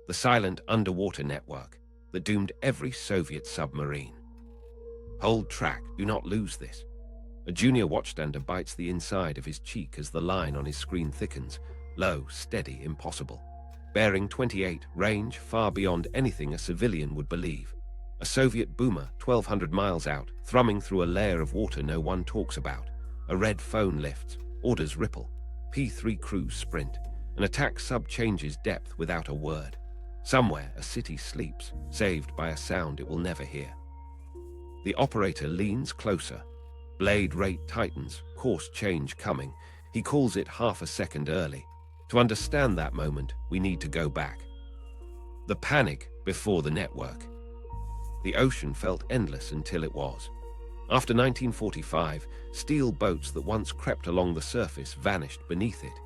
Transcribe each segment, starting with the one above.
the silent underwater network that doomed every Soviet submarine. Hold track, do not lose this. A junior watchstander bites the inside of his cheek as the line on his screen thickens. Low, steady, impossible. Bearing 28, range far beyond anything a civilian would believe. A Soviet boomer 1,200 miles out, thrumming through a layer of water no one talks about. A red phone lifts, orders ripple. P-3 crews sprint. An attack sub changes depth without a word. Somewhere a city sleeps, saved by a sound it will never hear. The operator leans closer. Blade rate tightens, course change coming. He calls it half a second early. To understand that moment, we need to go back. The panic before the network. The ocean felt endless until it was. After 1945, steel boats that once crept along the surface vanished beneath it.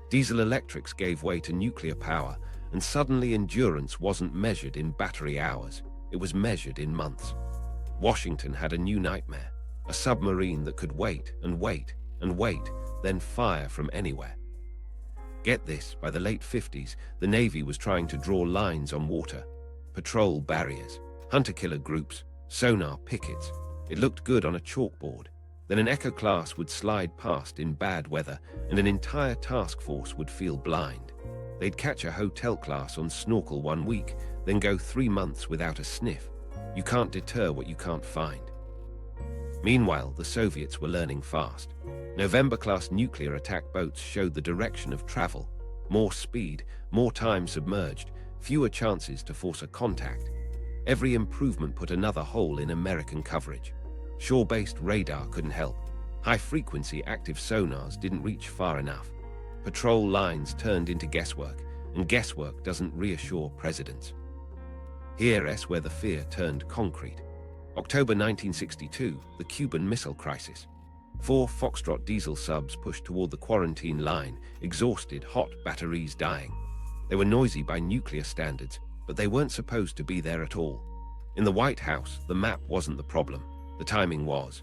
Diesel electrics gave way to nuclear power, and suddenly endurance wasn't measured in battery hours. It was measured in months. Washington had a new nightmare. A submarine that could wait and wait and wait, then fire from anywhere. Get this, by the late 50s, the Navy was trying to draw lines on water. Patrol barriers, hunter-killer groups, sonar pickets. It looked good on a chalkboard. Then an Echo class would slide past in bad weather, and an entire task force would feel blind. They'd catch a hotel class on snorkel 1 week, then go 3 months without a sniff. You can't deter what you can't find. Meanwhile, the Soviets were learning fast. November-class nuclear attack boats showed the direction of travel. More speed, more time submerged, fewer chances to force a contact. Every improvement put another hole in American coverage. Shore-based radar couldn't help. High-frequency active sonars didn't reach far enough. Patrol lines turned into guesswork, and guesswork doesn't reassure presidents. Here's where the fear turned concrete. October 1962, the Cuban Missile Crisis. 4 Foxtrot diesel subs pushed toward the quarantine line, exhausted, hot, batteries dying. They were noisy by nuclear standards, but they weren't supposed to be there at all. In the White House, the map wasn't the problem. The timing was.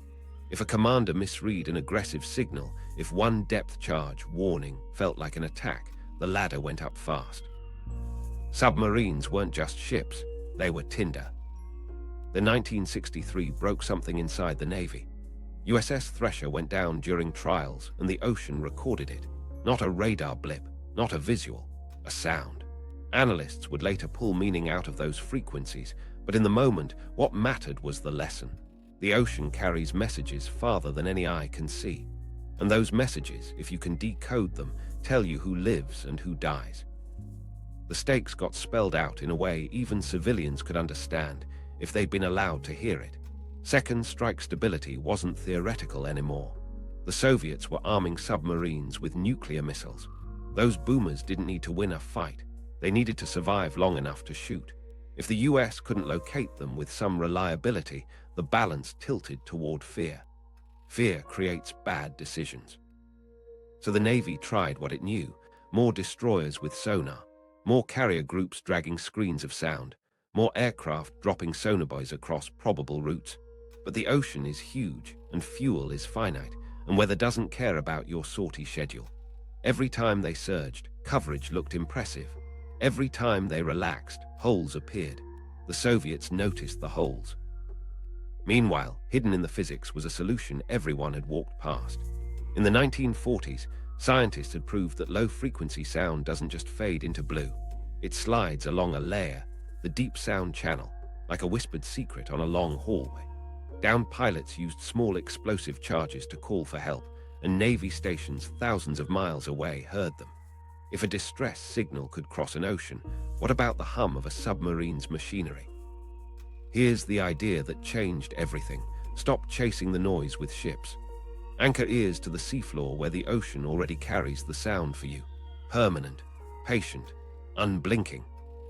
If a commander misread an aggressive signal, if one depth charge warning felt like an attack, the ladder went up fast. Submarines weren't just ships, they were tinder. The 1963 broke something inside the Navy. USS Thresher went down during trials, and the ocean recorded it. Not a radar blip, not a visual, a sound. Analysts would later pull meaning out of those frequencies, but in the moment, what mattered was the lesson. The ocean carries messages farther than any eye can see. And those messages, if you can decode them, tell you who lives and who dies. The stakes got spelled out in a way even civilians could understand, if they'd been allowed to hear it. Second strike stability wasn't theoretical anymore. The Soviets were arming submarines with nuclear missiles. Those boomers didn't need to win a fight. They needed to survive long enough to shoot. If the US couldn't locate them with some reliability, the balance tilted toward fear. Fear creates bad decisions. So the Navy tried what it knew: more destroyers with sonar, more carrier groups dragging screens of sound, more aircraft dropping sonobuoys across probable routes. But the ocean is huge, and fuel is finite, and weather doesn't care about your sortie schedule. Every time they surged, coverage looked impressive. Every time they relaxed, holes appeared. The Soviets noticed the holes. Meanwhile, hidden in the physics was a solution everyone had walked past. In the 1940s, scientists had proved that low-frequency sound doesn't just fade into blue. It slides along a layer, the deep sound channel, like a whispered secret on a long hallway. Downed pilots used small explosive charges to call for help, and Navy stations thousands of miles away heard them. If a distress signal could cross an ocean, what about the hum of a submarine's machinery? Here's the idea that changed everything. Stop chasing the noise with ships. Anchor ears to the seafloor where the ocean already carries the sound for you. Permanent, patient, unblinking.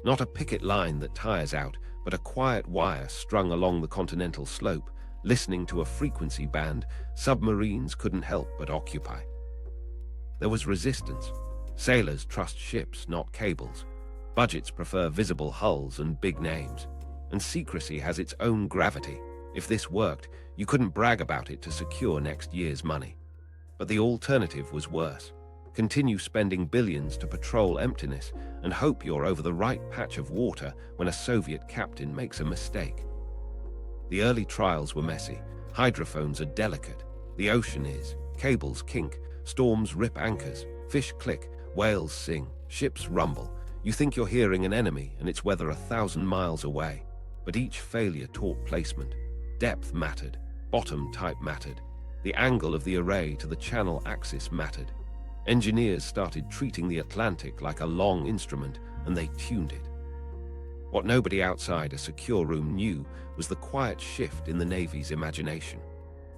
Not a picket line that tires out, but a quiet wire strung along the continental slope, listening to a frequency band submarines couldn't help but occupy. There was resistance. Sailors trust ships, not cables. Budgets prefer visible hulls and big names. And secrecy has its own gravity. If this worked, you couldn't brag about it to secure next year's money. But the alternative was worse. Continue spending billions to patrol emptiness and hope you're over the right patch of water when a Soviet captain makes a mistake. The early trials were messy. Hydrophones are delicate. The ocean is. Cables kink. Storms rip anchors. Fish click. Whales sing. Ships rumble. You think you're hearing an enemy and it's weather 1,000 miles away. But each failure taught placement. Depth mattered. Bottom type mattered. The angle of the array to the channel axis mattered. Engineers started treating the Atlantic like a long instrument, and they tuned it. What nobody outside a secure room knew was the quiet shift in the Navy's imagination.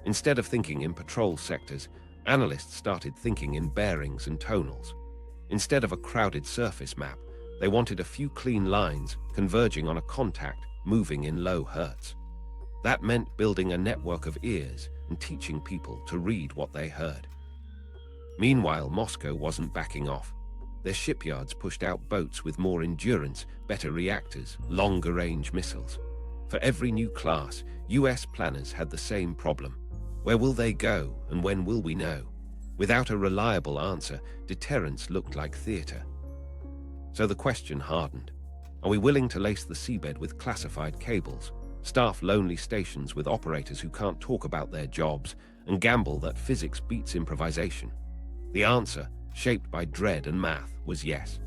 Instead of thinking in patrol sectors, analysts started thinking in bearings and tonals. Instead of a crowded surface map, they wanted a few clean lines converging on a contact moving in low hertz. That meant building a network of ears and teaching people to read what they heard. Meanwhile, Moscow wasn't backing off. Their shipyards pushed out boats with more endurance, better reactors, longer-range missiles. For every new class, US planners had the same problem. Where will they go, and when will we know? Without a reliable answer, deterrence looked like theater. So the question hardened. Are we willing to lace the seabed with classified cables, staff lonely stations with operators who can't talk about their jobs, and gamble that physics beats improvisation? The answer, shaped by dread and math, was yes.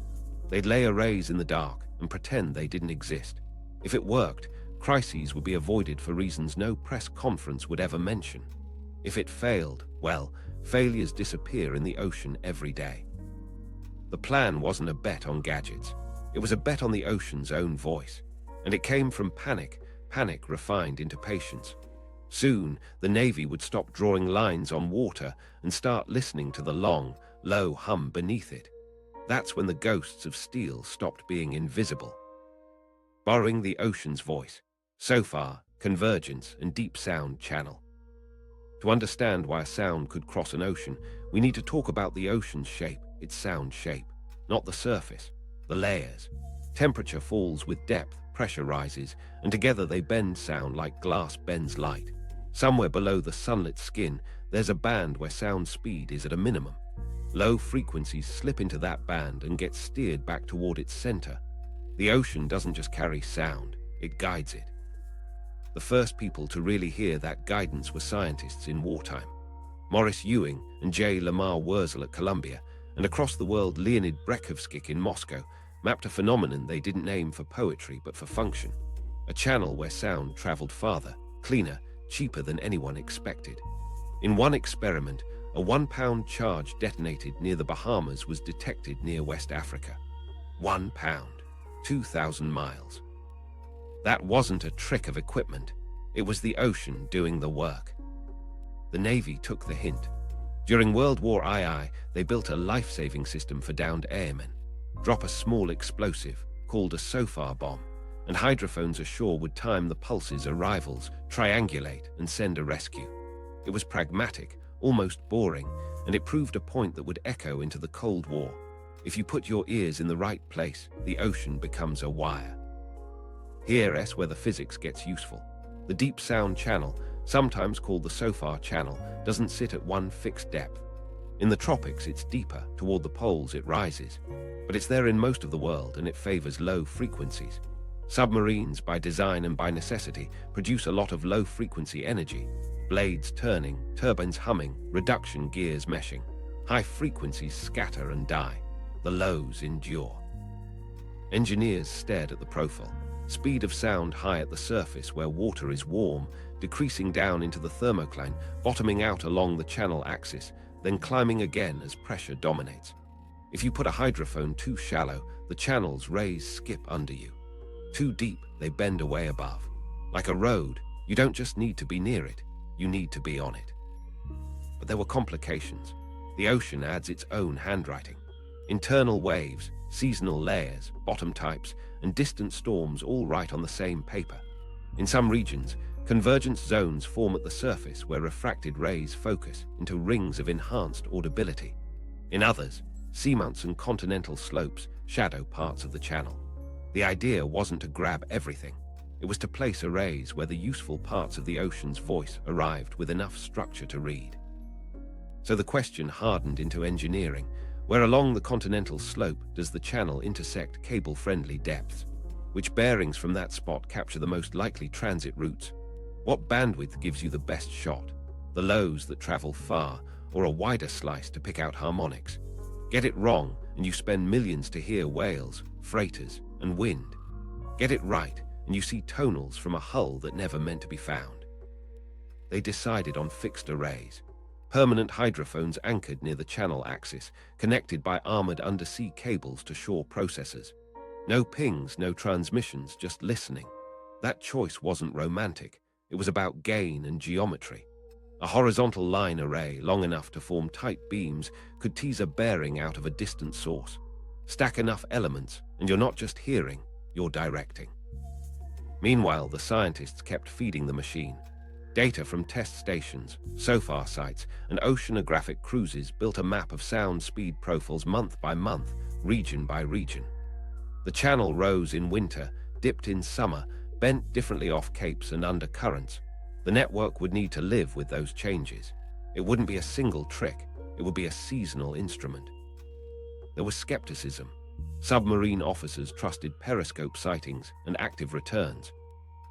They'd lay arrays in the dark and pretend they didn't exist. If it worked, crises would be avoided for reasons no press conference would ever mention. If it failed, well, failures disappear in the ocean every day. The plan wasn't a bet on gadgets. It was a bet on the ocean's own voice. And it came from panic refined into patience. Soon, the Navy would stop drawing lines on water and start listening to the long, low hum beneath it. That's when the ghosts of steel stopped being invisible. Borrowing the ocean's voice. So far, convergence and deep sound channel. To understand why a sound could cross an ocean, we need to talk about the ocean's shape, its sound shape, not the surface, the layers. Temperature falls with depth, pressure rises, and together they bend sound like glass bends light. Somewhere below the sunlit skin, there's a band where sound speed is at a minimum. Low frequencies slip into that band and get steered back toward its center. The ocean doesn't just carry sound, it guides it. The first people to really hear that guidance were scientists in wartime. Maurice Ewing and J. Lamar Wurzel at Columbia, and across the world Leonid Brekhovskik in Moscow, mapped a phenomenon they didn't name for poetry but for function. A channel where sound traveled farther, cleaner, cheaper than anyone expected. In one experiment, a 1-pound charge detonated near the Bahamas was detected near West Africa. 1 pound, 2,000 miles. That wasn't a trick of equipment. It was the ocean doing the work. The Navy took the hint. During World War II, they built a life-saving system for downed airmen. Drop a small explosive, called a SOFAR bomb, and hydrophones ashore would time the pulse's arrivals, triangulate, and send a rescue. It was pragmatic, almost boring, and it proved a point that would echo into the Cold War. If you put your ears in the right place, the ocean becomes a wire. Here's where the physics gets useful. The deep sound channel, sometimes called the SOFAR channel, doesn't sit at one fixed depth. In the tropics, it's deeper, toward the poles it rises. But it's there in most of the world, and it favors low frequencies. Submarines, by design and by necessity, produce a lot of low-frequency energy. Blades turning, turbines humming, reduction gears meshing. High frequencies scatter and die. The lows endure. Engineers stared at the profile. Speed of sound high at the surface where water is warm, decreasing down into the thermocline, bottoming out along the channel axis, then climbing again as pressure dominates. If you put a hydrophone too shallow, the channel's rays skip under you. Too deep, they bend away above. Like a road, you don't just need to be near it, you need to be on it. But there were complications. The ocean adds its own handwriting. Internal waves, seasonal layers, bottom types, and distant storms all write on the same paper. In some regions, convergence zones form at the surface where refracted rays focus into rings of enhanced audibility. In others, seamounts and continental slopes shadow parts of the channel. The idea wasn't to grab everything. It was to place arrays where the useful parts of the ocean's voice arrived with enough structure to read. So the question hardened into engineering. Where along the continental slope does the channel intersect cable-friendly depths? Which bearings from that spot capture the most likely transit routes? What bandwidth gives you the best shot? The lows that travel far, or a wider slice to pick out harmonics? Get it wrong, and you spend millions to hear whales, freighters, and wind. Get it right, and you see tonals from a hull that never meant to be found. They decided on fixed arrays, permanent hydrophones anchored near the channel axis, connected by armored undersea cables to shore processors. No pings, no transmissions, just listening. That choice wasn't romantic. It was about gain and geometry. A horizontal line array, long enough to form tight beams, could tease a bearing out of a distant source. Stack enough elements, and you're not just hearing, you're directing. Meanwhile, the scientists kept feeding the machine. Data from test stations, SOFAR sites, and oceanographic cruises built a map of sound speed profiles month by month, region by region. The channel rose in winter, dipped in summer, bent differently off capes and under currents. The network would need to live with those changes. It wouldn't be a single trick, it would be a seasonal instrument. There was skepticism. Submarine officers trusted periscope sightings and active returns.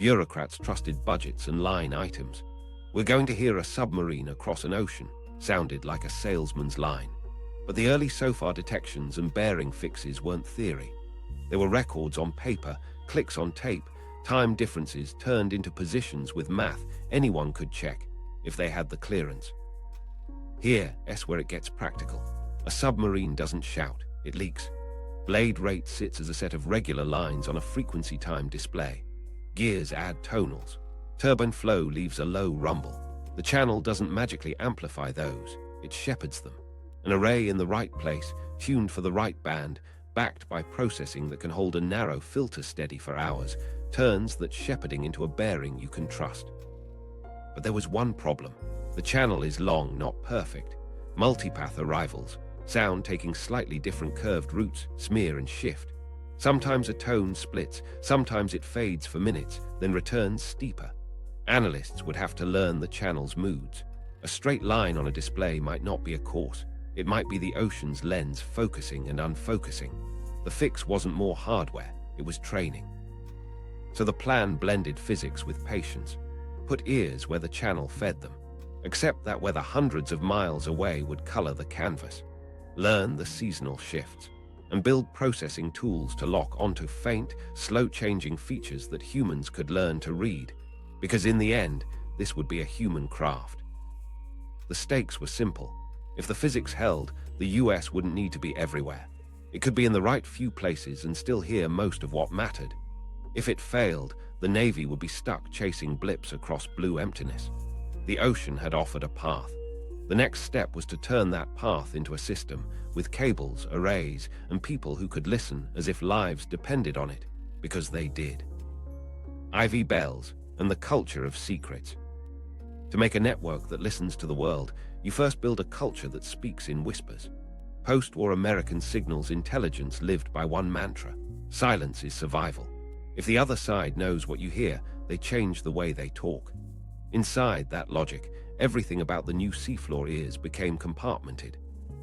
Bureaucrats trusted budgets and line items. "We're going to hear a submarine across an ocean," sounded like a salesman's line. But the early SOFAR detections and bearing fixes weren't theory. They were records on paper, clicks on tape, time differences turned into positions with math anyone could check if they had the clearance. Here's where it gets practical. A submarine doesn't shout, it leaks. Blade rate sits as a set of regular lines on a frequency time display. Gears add tonals. Turbine flow leaves a low rumble. The channel doesn't magically amplify those, it shepherds them. An array in the right place, tuned for the right band, backed by processing that can hold a narrow filter steady for hours, turns that shepherding into a bearing you can trust. But there was one problem. The channel is long, not perfect. Multipath arrivals, sound taking slightly different curved routes, smear and shift. Sometimes a tone splits, sometimes it fades for minutes, then returns steeper. Analysts would have to learn the channel's moods. A straight line on a display might not be a course. It might be the ocean's lens focusing and unfocusing. The fix wasn't more hardware, it was training. So the plan blended physics with patience. Put ears where the channel fed them. Accept that weather hundreds of miles away would color the canvas. Learn the seasonal shifts. And build processing tools to lock onto faint, slow-changing features that humans could learn to read. Because in the end, this would be a human craft. The stakes were simple. If the physics held, the US wouldn't need to be everywhere. It could be in the right few places and still hear most of what mattered. If it failed, the Navy would be stuck chasing blips across blue emptiness. The ocean had offered a path. The next step was to turn that path into a system, with cables, arrays, and people who could listen as if lives depended on it, because they did. Ivy bells and the culture of secrets. To make a network that listens to the world, you first build a culture that speaks in whispers. Post-war American signals intelligence lived by one mantra: silence is survival. If the other side knows what you hear, they change the way they talk. Inside that logic, everything about the new seafloor ears became compartmented.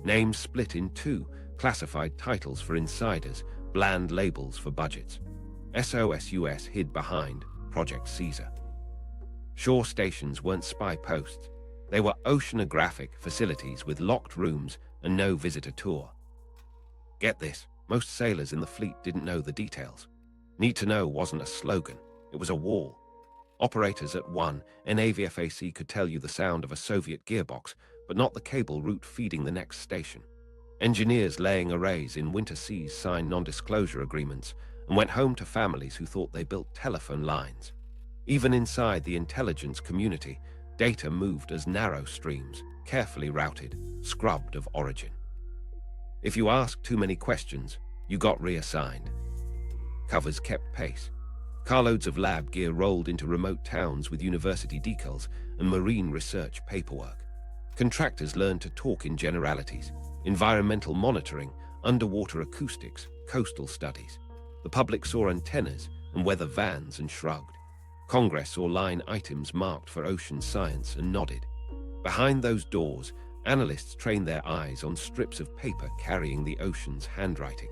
Names split in two, classified titles for insiders, bland labels for budgets. SOSUS hid behind Project Caesar. Shore stations weren't spy posts. They were oceanographic facilities with locked rooms and no visitor tour. Get this, most sailors in the fleet didn't know the details. Need to know wasn't a slogan, it was a wall. Operators at one NAVFAC could tell you the sound of a Soviet gearbox, but not the cable route feeding the next station. Engineers laying arrays in winter seas signed non-disclosure agreements and went home to families who thought they built telephone lines. Even inside the intelligence community, data moved as narrow streams, carefully routed, scrubbed of origin. If you asked too many questions, you got reassigned. Covers kept pace. Carloads of lab gear rolled into remote towns with university decals and marine research paperwork. Contractors learned to talk in generalities: environmental monitoring, underwater acoustics, coastal studies. The public saw antennas and weather vans and shrugged. Congress saw line items marked for ocean science and nodded. Behind those doors, Analysts trained their eyes on strips of paper carrying the ocean's handwriting.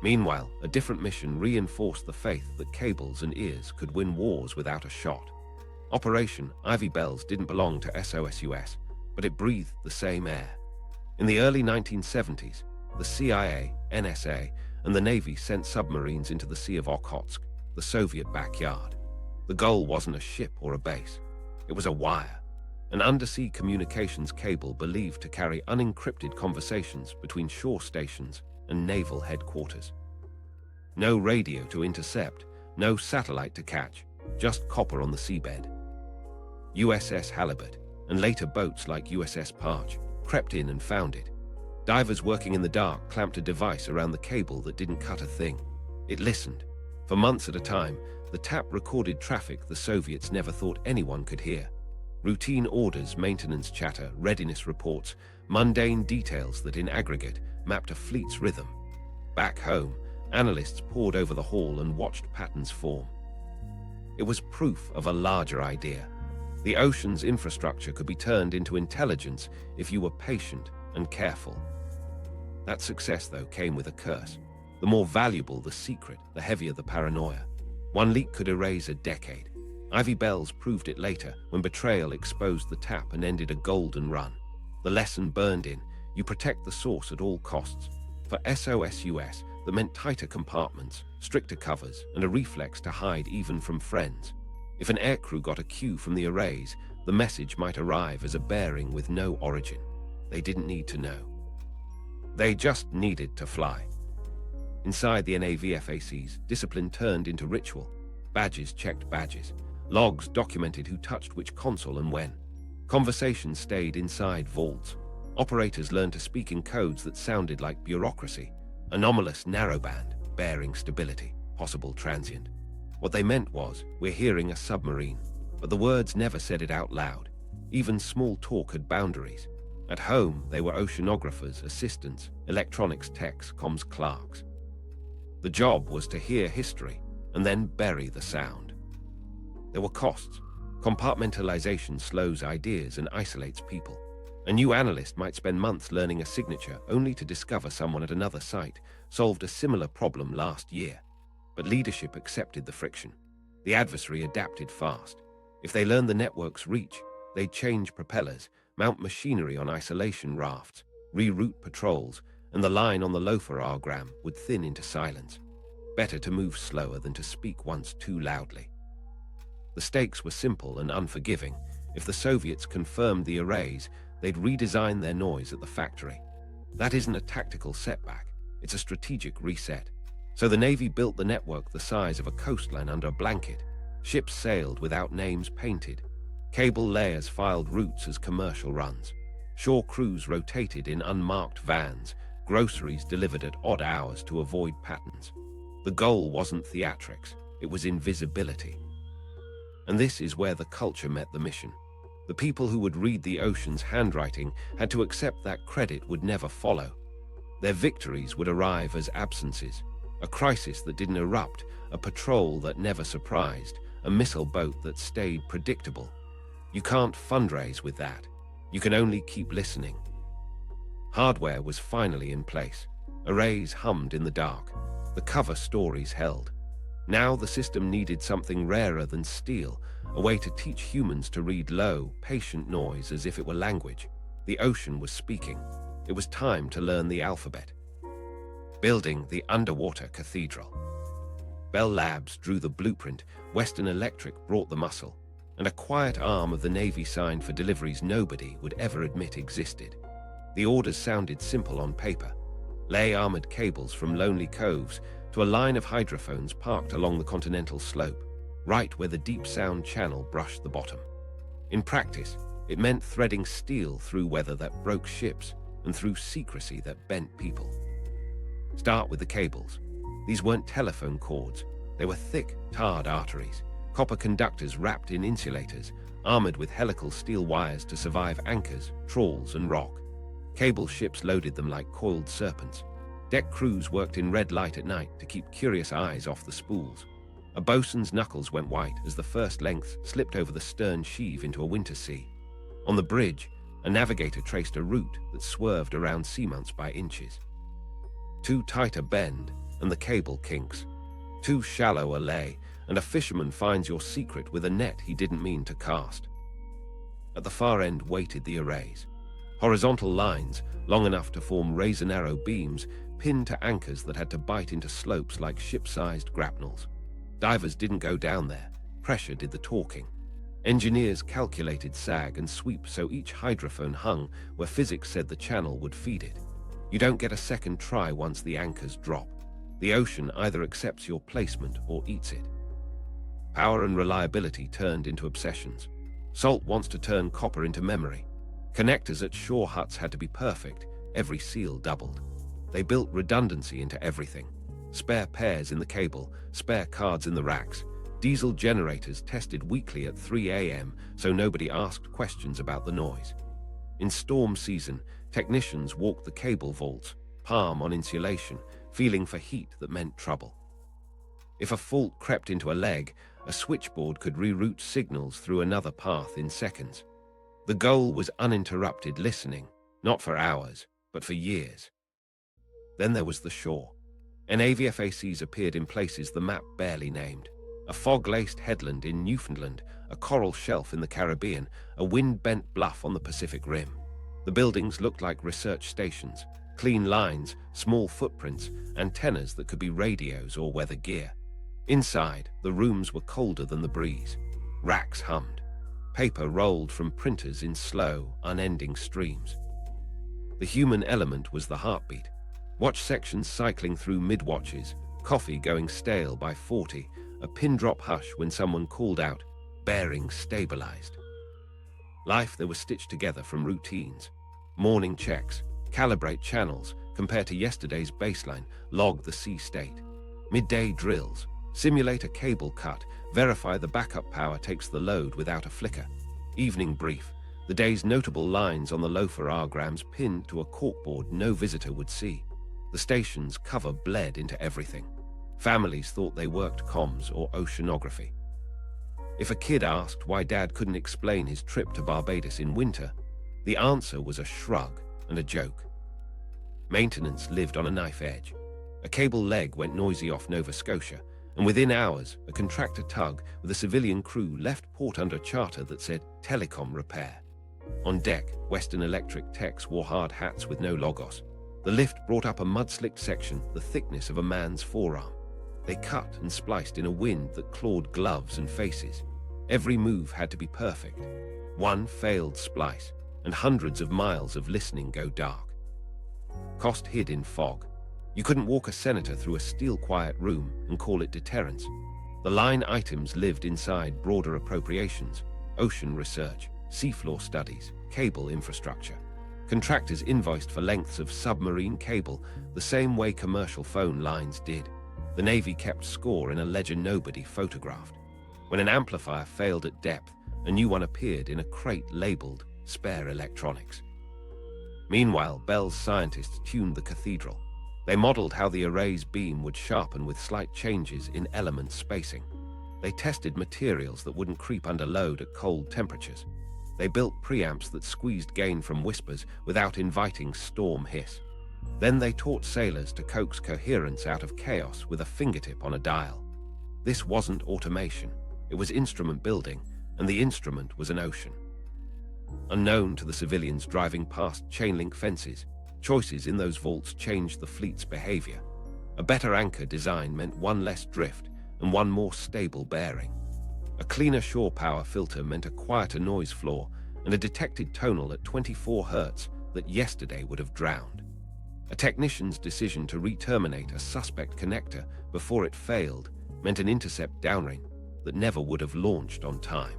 Meanwhile, a different mission reinforced the faith that cables and ears could win wars without a shot. Operation Ivy Bells didn't belong to SOSUS, but it breathed the same air. In the early 1970s, the CIA, NSA, and the Navy sent submarines into the Sea of Okhotsk, the Soviet backyard. The goal wasn't a ship or a base. It was a wire, an undersea communications cable believed to carry unencrypted conversations between shore stations and naval headquarters. No radio to intercept, no satellite to catch, just copper on the seabed. USS Halibut, and later boats like USS Parch, crept in and found it. Divers working in the dark clamped a device around the cable that didn't cut a thing. It listened. For months at a time, the tap recorded traffic the Soviets never thought anyone could hear. Routine orders, maintenance chatter, readiness reports, mundane details that in aggregate mapped a fleet's rhythm. Back home, analysts pored over the hall and watched patterns form. It was proof of a larger idea. The ocean's infrastructure could be turned into intelligence if you were patient and careful. That success, though, came with a curse. The more valuable the secret, the heavier the paranoia. One leak could erase a decade. Ivy Bells proved it later when betrayal exposed the tap and ended a golden run. The lesson burned in: you protect the source at all costs. For SOSUS, that meant tighter compartments, stricter covers, and a reflex to hide even from friends. If an aircrew got a cue from the arrays, the message might arrive as a bearing with no origin. They didn't need to know. They just needed to fly. Inside the NAVFACs, discipline turned into ritual. Badges checked badges. Logs documented who touched which console and when. Conversations stayed inside vaults. Operators learned to speak in codes that sounded like bureaucracy. Anomalous narrowband, bearing stability, possible transient. What they meant was, we're hearing a submarine, but the words never said it out loud. Even small talk had boundaries. At home, they were oceanographers, assistants, electronics techs, comms clerks. The job was to hear history and then bury the sound. There were costs. Compartmentalization slows ideas and isolates people. A new analyst might spend months learning a signature only to discover someone at another site solved a similar problem last year. But leadership accepted the friction. The adversary adapted fast. If they learned the network's reach, they'd change propellers, mount machinery on isolation rafts, reroute patrols, and the line on the loafer-agram would thin into silence. Better to move slower than to speak once too loudly. The stakes were simple and unforgiving. If the Soviets confirmed the arrays, they'd redesign their noise at the factory. That isn't a tactical setback, it's a strategic reset. So the Navy built the network the size of a coastline under a blanket. Ships sailed without names painted. Cable layers filed routes as commercial runs. Shore crews rotated in unmarked vans, groceries delivered at odd hours to avoid patterns. The goal wasn't theatrics, it was invisibility. And this is where the culture met the mission. The people who would read the ocean's handwriting had to accept that credit would never follow. Their victories would arrive as absences. A crisis that didn't erupt, a patrol that never surprised, a missile boat that stayed predictable. You can't fundraise with that. You can only keep listening. Hardware was finally in place. Arrays hummed in the dark. The cover stories held. Now the system needed something rarer than steel, a way to teach humans to read low, patient noise as if it were language. The ocean was speaking. It was time to learn the alphabet. Building the underwater cathedral. Bell Labs drew the blueprint, Western Electric brought the muscle, and a quiet arm of the Navy signed for deliveries nobody would ever admit existed. The orders sounded simple on paper. Lay armored cables from lonely coves to a line of hydrophones parked along the continental slope, right where the deep sound channel brushed the bottom. In practice, it meant threading steel through weather that broke ships and through secrecy that bent people. Start with the cables. These weren't telephone cords. They were thick, tarred arteries, copper conductors wrapped in insulators, armored with helical steel wires to survive anchors, trawls, and rock. Cable ships loaded them like coiled serpents. Deck crews worked in red light at night to keep curious eyes off the spools. A bosun's knuckles went white as the first lengths slipped over the stern sheave into a winter sea. On the bridge, a navigator traced a route that swerved around seamounts by inches. Too tight a bend, and the cable kinks. Too shallow a lay, and a fisherman finds your secret with a net he didn't mean to cast. At the far end waited the arrays. Horizontal lines, long enough to form razor-narrow beams, pinned to anchors that had to bite into slopes like ship-sized grapnels. Divers didn't go down there. Pressure did the talking. Engineers calculated sag and sweep so each hydrophone hung where physics said the channel would feed it. You don't get a second try once the anchors drop. The ocean either accepts your placement or eats it. Power and reliability turned into obsessions. Salt wants to turn copper into memory. Connectors at shore huts had to be perfect. Every seal doubled. They built redundancy into everything. Spare pairs in the cable, spare cards in the racks. Diesel generators tested weekly at 3 a.m. so nobody asked questions about the noise. In storm season, technicians walked the cable vaults, palm on insulation, feeling for heat that meant trouble. If a fault crept into a leg, a switchboard could reroute signals through another path in seconds. The goal was uninterrupted listening, not for hours, but for years. Then there was the shore. NAVFACs appeared in places the map barely named. A fog-laced headland in Newfoundland, a coral shelf in the Caribbean, a wind-bent bluff on the Pacific Rim. The buildings looked like research stations, clean lines, small footprints, antennas that could be radios or weather gear. Inside, the rooms were colder than the breeze. Racks hummed. Paper rolled from printers in slow, unending streams. The human element was the heartbeat. Watch sections cycling through mid-watches, coffee going stale by 40, a pin-drop hush when someone called out, bearings stabilized. Life there was stitched together from routines. Morning checks, calibrate channels, compare to yesterday's baseline, log the sea state. Midday drills, simulate a cable cut, verify the backup power takes the load without a flicker. Evening brief, the day's notable lines on the loafer R-grams pinned to a corkboard no visitor would see. The station's cover bled into everything. Families thought they worked comms or oceanography. If a kid asked why Dad couldn't explain his trip to Barbados in winter, the answer was a shrug and a joke. Maintenance lived on a knife edge. A cable leg went noisy off Nova Scotia, and within hours, a contractor tug with a civilian crew left port under charter that said telecom repair. On deck, Western Electric techs wore hard hats with no logos. The lift brought up a mud-slicked section the thickness of a man's forearm. They cut and spliced in a wind that clawed gloves and faces. Every move had to be perfect. One failed splice, and hundreds of miles of listening go dark. Cost hid in fog. You couldn't walk a senator through a steel-quiet room and call it deterrence. The line items lived inside broader appropriations, ocean research, seafloor studies, cable infrastructure. Contractors invoiced for lengths of submarine cable the same way commercial phone lines did. The Navy kept score in a ledger nobody photographed. When an amplifier failed at depth, a new one appeared in a crate labeled spare electronics. Meanwhile, Bell's scientists tuned the cathedral. They modeled how the array's beam would sharpen with slight changes in element spacing. They tested materials that wouldn't creep under load at cold temperatures. They built preamps that squeezed gain from whispers without inviting storm hiss. Then they taught sailors to coax coherence out of chaos with a fingertip on a dial. This wasn't automation. It was instrument building, and the instrument was an ocean. Unknown to the civilians driving past chain-link fences, choices in those vaults changed the fleet's behavior. A better anchor design meant one less drift and one more stable bearing. A cleaner shore power filter meant a quieter noise floor and a detected tonal at 24 Hz that yesterday would have drowned. A technician's decision to re-terminate a suspect connector before it failed meant an intercept downring that never would have launched on time.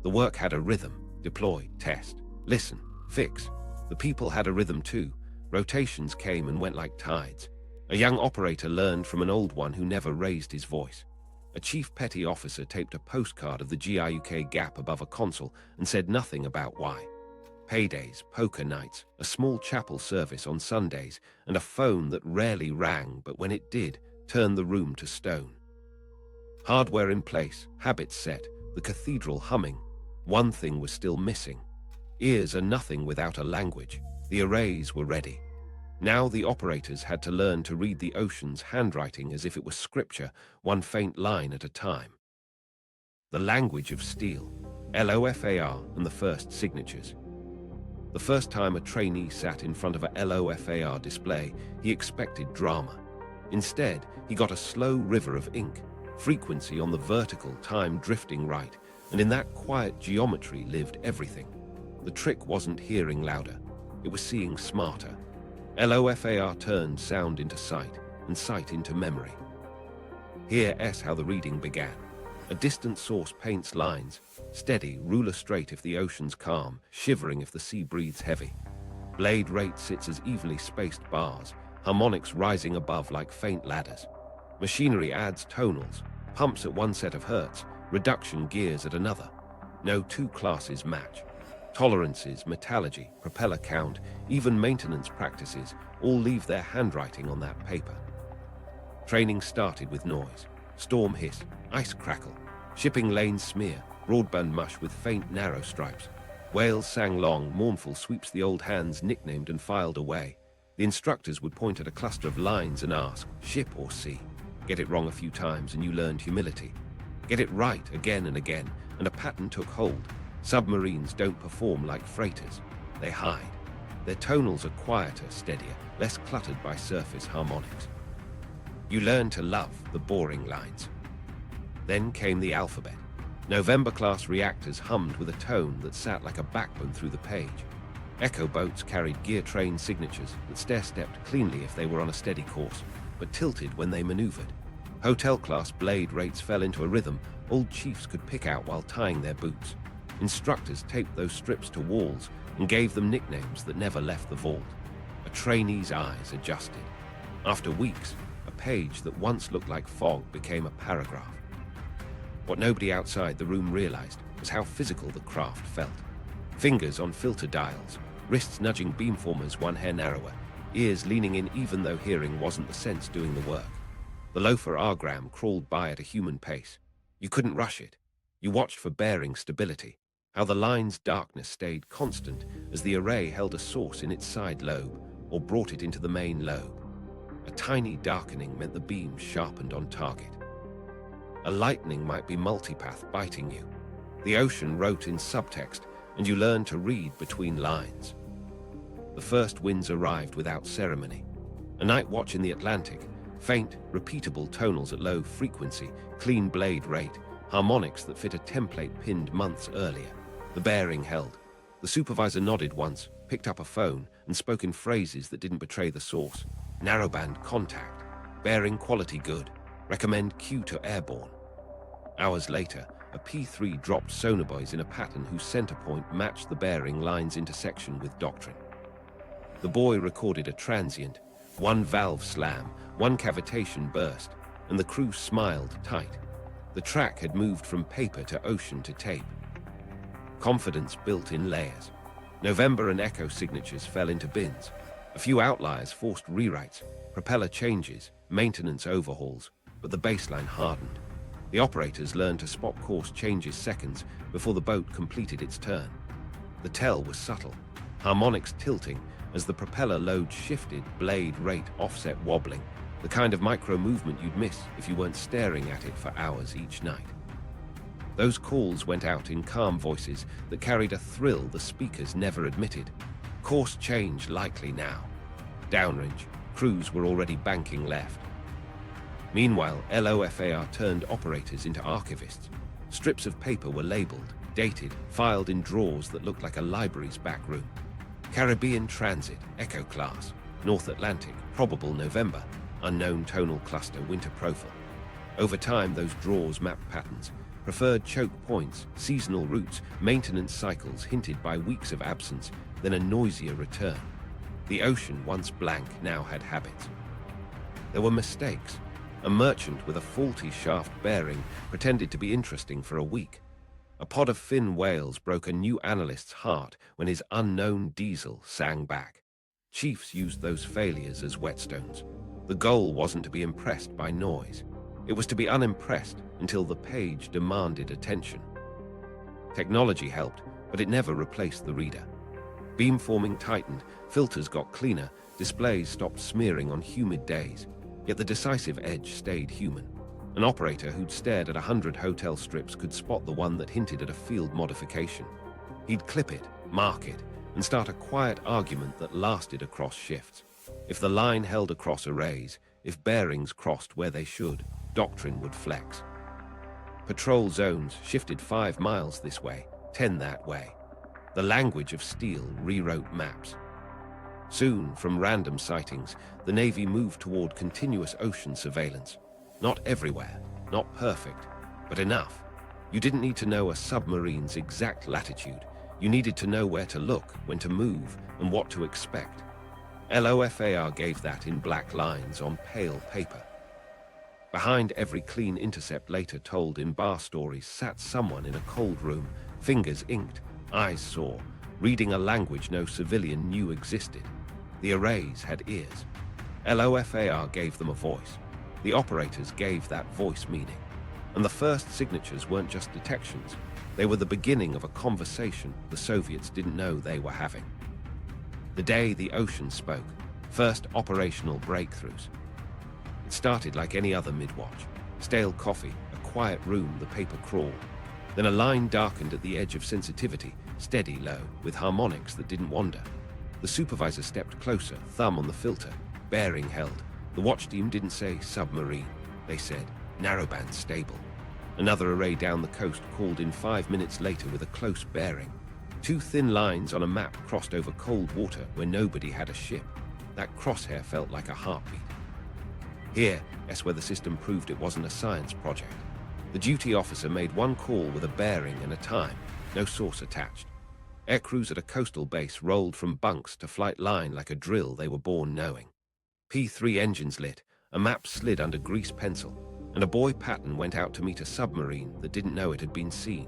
The work had a rhythm: deploy, test, listen, fix. The people had a rhythm too. Rotations came and went like tides. A young operator learned from an old one who never raised his voice. A chief petty officer taped a postcard of the GIUK gap above a console and said nothing about why. Paydays, poker nights, a small chapel service on Sundays, and a phone that rarely rang, but when it did, turned the room to stone. Hardware in place, habits set, the cathedral humming. One thing was still missing: Ears are nothing without a language. The arrays were ready. Now the operators had to learn to read the ocean's handwriting as if it was scripture, one faint line at a time. The language of steel, LOFAR, and the first signatures. The first time a trainee sat in front of a LOFAR display, he expected drama. Instead, he got a slow river of ink, frequency on the vertical, time drifting right, and in that quiet geometry lived everything. The trick wasn't hearing louder, it was seeing smarter. LOFAR turned sound into sight, and sight into memory. Here S how the reading began. A distant source paints lines, steady, ruler straight if the ocean's calm, shivering if the sea breathes heavy. Blade rate sits as evenly spaced bars, harmonics rising above like faint ladders. Machinery adds tonals, pumps at one set of hertz, reduction gears at another. No two classes match. Tolerances, metallurgy, propeller count, even maintenance practices all leave their handwriting on that paper. Training started with noise. Storm hiss, ice crackle, shipping lanes smear, broadband mush with faint narrow stripes. Whales sang long, mournful sweeps the old hands nicknamed and filed away. The instructors would point at a cluster of lines and ask, ship or sea? Get it wrong a few times and you learned humility. Get it right again and again, and a pattern took hold. Submarines don't perform like freighters. They hide. Their tonals are quieter, steadier, less cluttered by surface harmonics. You learn to love the boring lines. Then came the alphabet. November-class reactors hummed with a tone that sat like a backbone through the page. Echo boats carried gear train signatures that stair-stepped cleanly if they were on a steady course, but tilted when they maneuvered. Hotel-class blade rates fell into a rhythm old chiefs could pick out while tying their boots. Instructors taped those strips to walls and gave them nicknames that never left the vault. A trainee's eyes adjusted. After weeks, a page that once looked like fog became a paragraph. What nobody outside the room realized was how physical the craft felt. Fingers on filter dials, wrists nudging beamformers one hair narrower, ears leaning in even though hearing wasn't the sense doing the work. The loafer R-gram crawled by at a human pace. You couldn't rush it. You watched for bearing stability, how the line's darkness stayed constant as the array held a source in its side lobe or brought it into the main lobe. A tiny darkening meant the beam sharpened on target. A lightning might be multipath biting you. The ocean wrote in subtext, and you learned to read between lines. The first winds arrived without ceremony. A night watch in the Atlantic, faint, repeatable tonals at low frequency, clean blade rate, harmonics that fit a template pinned months earlier. The bearing held. The supervisor nodded once, picked up a phone, and spoke in phrases that didn't betray the source. Narrowband contact. Bearing quality good. Recommend Q to airborne. Hours later, a P3 dropped sonobuoys in a pattern whose center point matched the bearing line's intersection with Doctrine. The buoy recorded a transient, one valve slam, one cavitation burst, and the crew smiled tight. The track had moved from paper to ocean to tape. Confidence built in layers. November and Echo signatures fell into bins. A few outliers forced rewrites, propeller changes, maintenance overhauls, but the baseline hardened. The operators learned to spot course changes seconds before the boat completed its turn. The tell was subtle, harmonics tilting as the propeller load shifted, blade rate offset wobbling, the kind of micro-movement you'd miss if you weren't staring at it for hours each night. Those calls went out in calm voices that carried a thrill the speakers never admitted. Course change likely now. Downrange, crews were already banking left. Meanwhile, LOFAR turned operators into archivists. Strips of paper were labeled, dated, filed in drawers that looked like a library's back room. Caribbean Transit, Echo Class, North Atlantic, probable November, unknown tonal cluster, winter profile. Over time, those drawers mapped patterns, preferred choke points, seasonal routes, maintenance cycles hinted by weeks of absence, then a noisier return. The ocean, once blank, now had habits. There were mistakes. A merchant with a faulty shaft bearing pretended to be interesting for a week. A pod of fin whales broke a new analyst's heart when his unknown diesel sang back. Chiefs used those failures as whetstones. The goal wasn't to be impressed by noise. It was to be unimpressed until the page demanded attention. Technology helped, but it never replaced the reader. Beamforming tightened, filters got cleaner, displays stopped smearing on humid days. Yet the decisive edge stayed human. An operator who'd stared at 100 hotel strips could spot the one that hinted at a field modification. He'd clip it, mark it, and start a quiet argument that lasted across shifts. If the line held across arrays, if bearings crossed where they should, Doctrine would flex. Patrol zones shifted 5 miles this way, 10 that way. The language of steel rewrote maps. Soon, from random sightings, the Navy moved toward continuous ocean surveillance. Not everywhere, not perfect, but enough. You didn't need to know a submarine's exact latitude. You needed to know where to look, when to move, and what to expect. LOFAR gave that in black lines on pale paper. Behind every clean intercept later told in bar stories sat someone in a cold room, fingers inked, eyes sore, reading a language no civilian knew existed. The arrays had ears. LOFAR gave them a voice. The operators gave that voice meaning. And the first signatures weren't just detections. They were the beginning of a conversation the Soviets didn't know they were having. The day the ocean spoke, first operational breakthroughs. It started like any other mid-watch. Stale coffee, a quiet room, the paper crawl. Then a line darkened at the edge of sensitivity, steady low, with harmonics that didn't wander. The supervisor stepped closer, thumb on the filter, bearing held. The watch team didn't say submarine. They said narrowband stable. Another array down the coast called in 5 minutes later with a close bearing. 2 thin lines on a map crossed over cold water where nobody had a ship. That crosshair felt like a heartbeat. Here, that's where the system proved it wasn't a science project. The duty officer made one call with a bearing and a time, no source attached. Aircrews at a coastal base rolled from bunks to flight line like a drill they were born knowing. P3 engines lit, a map slid under grease pencil, and a boy Patton went out to meet a submarine that didn't know it had been seen.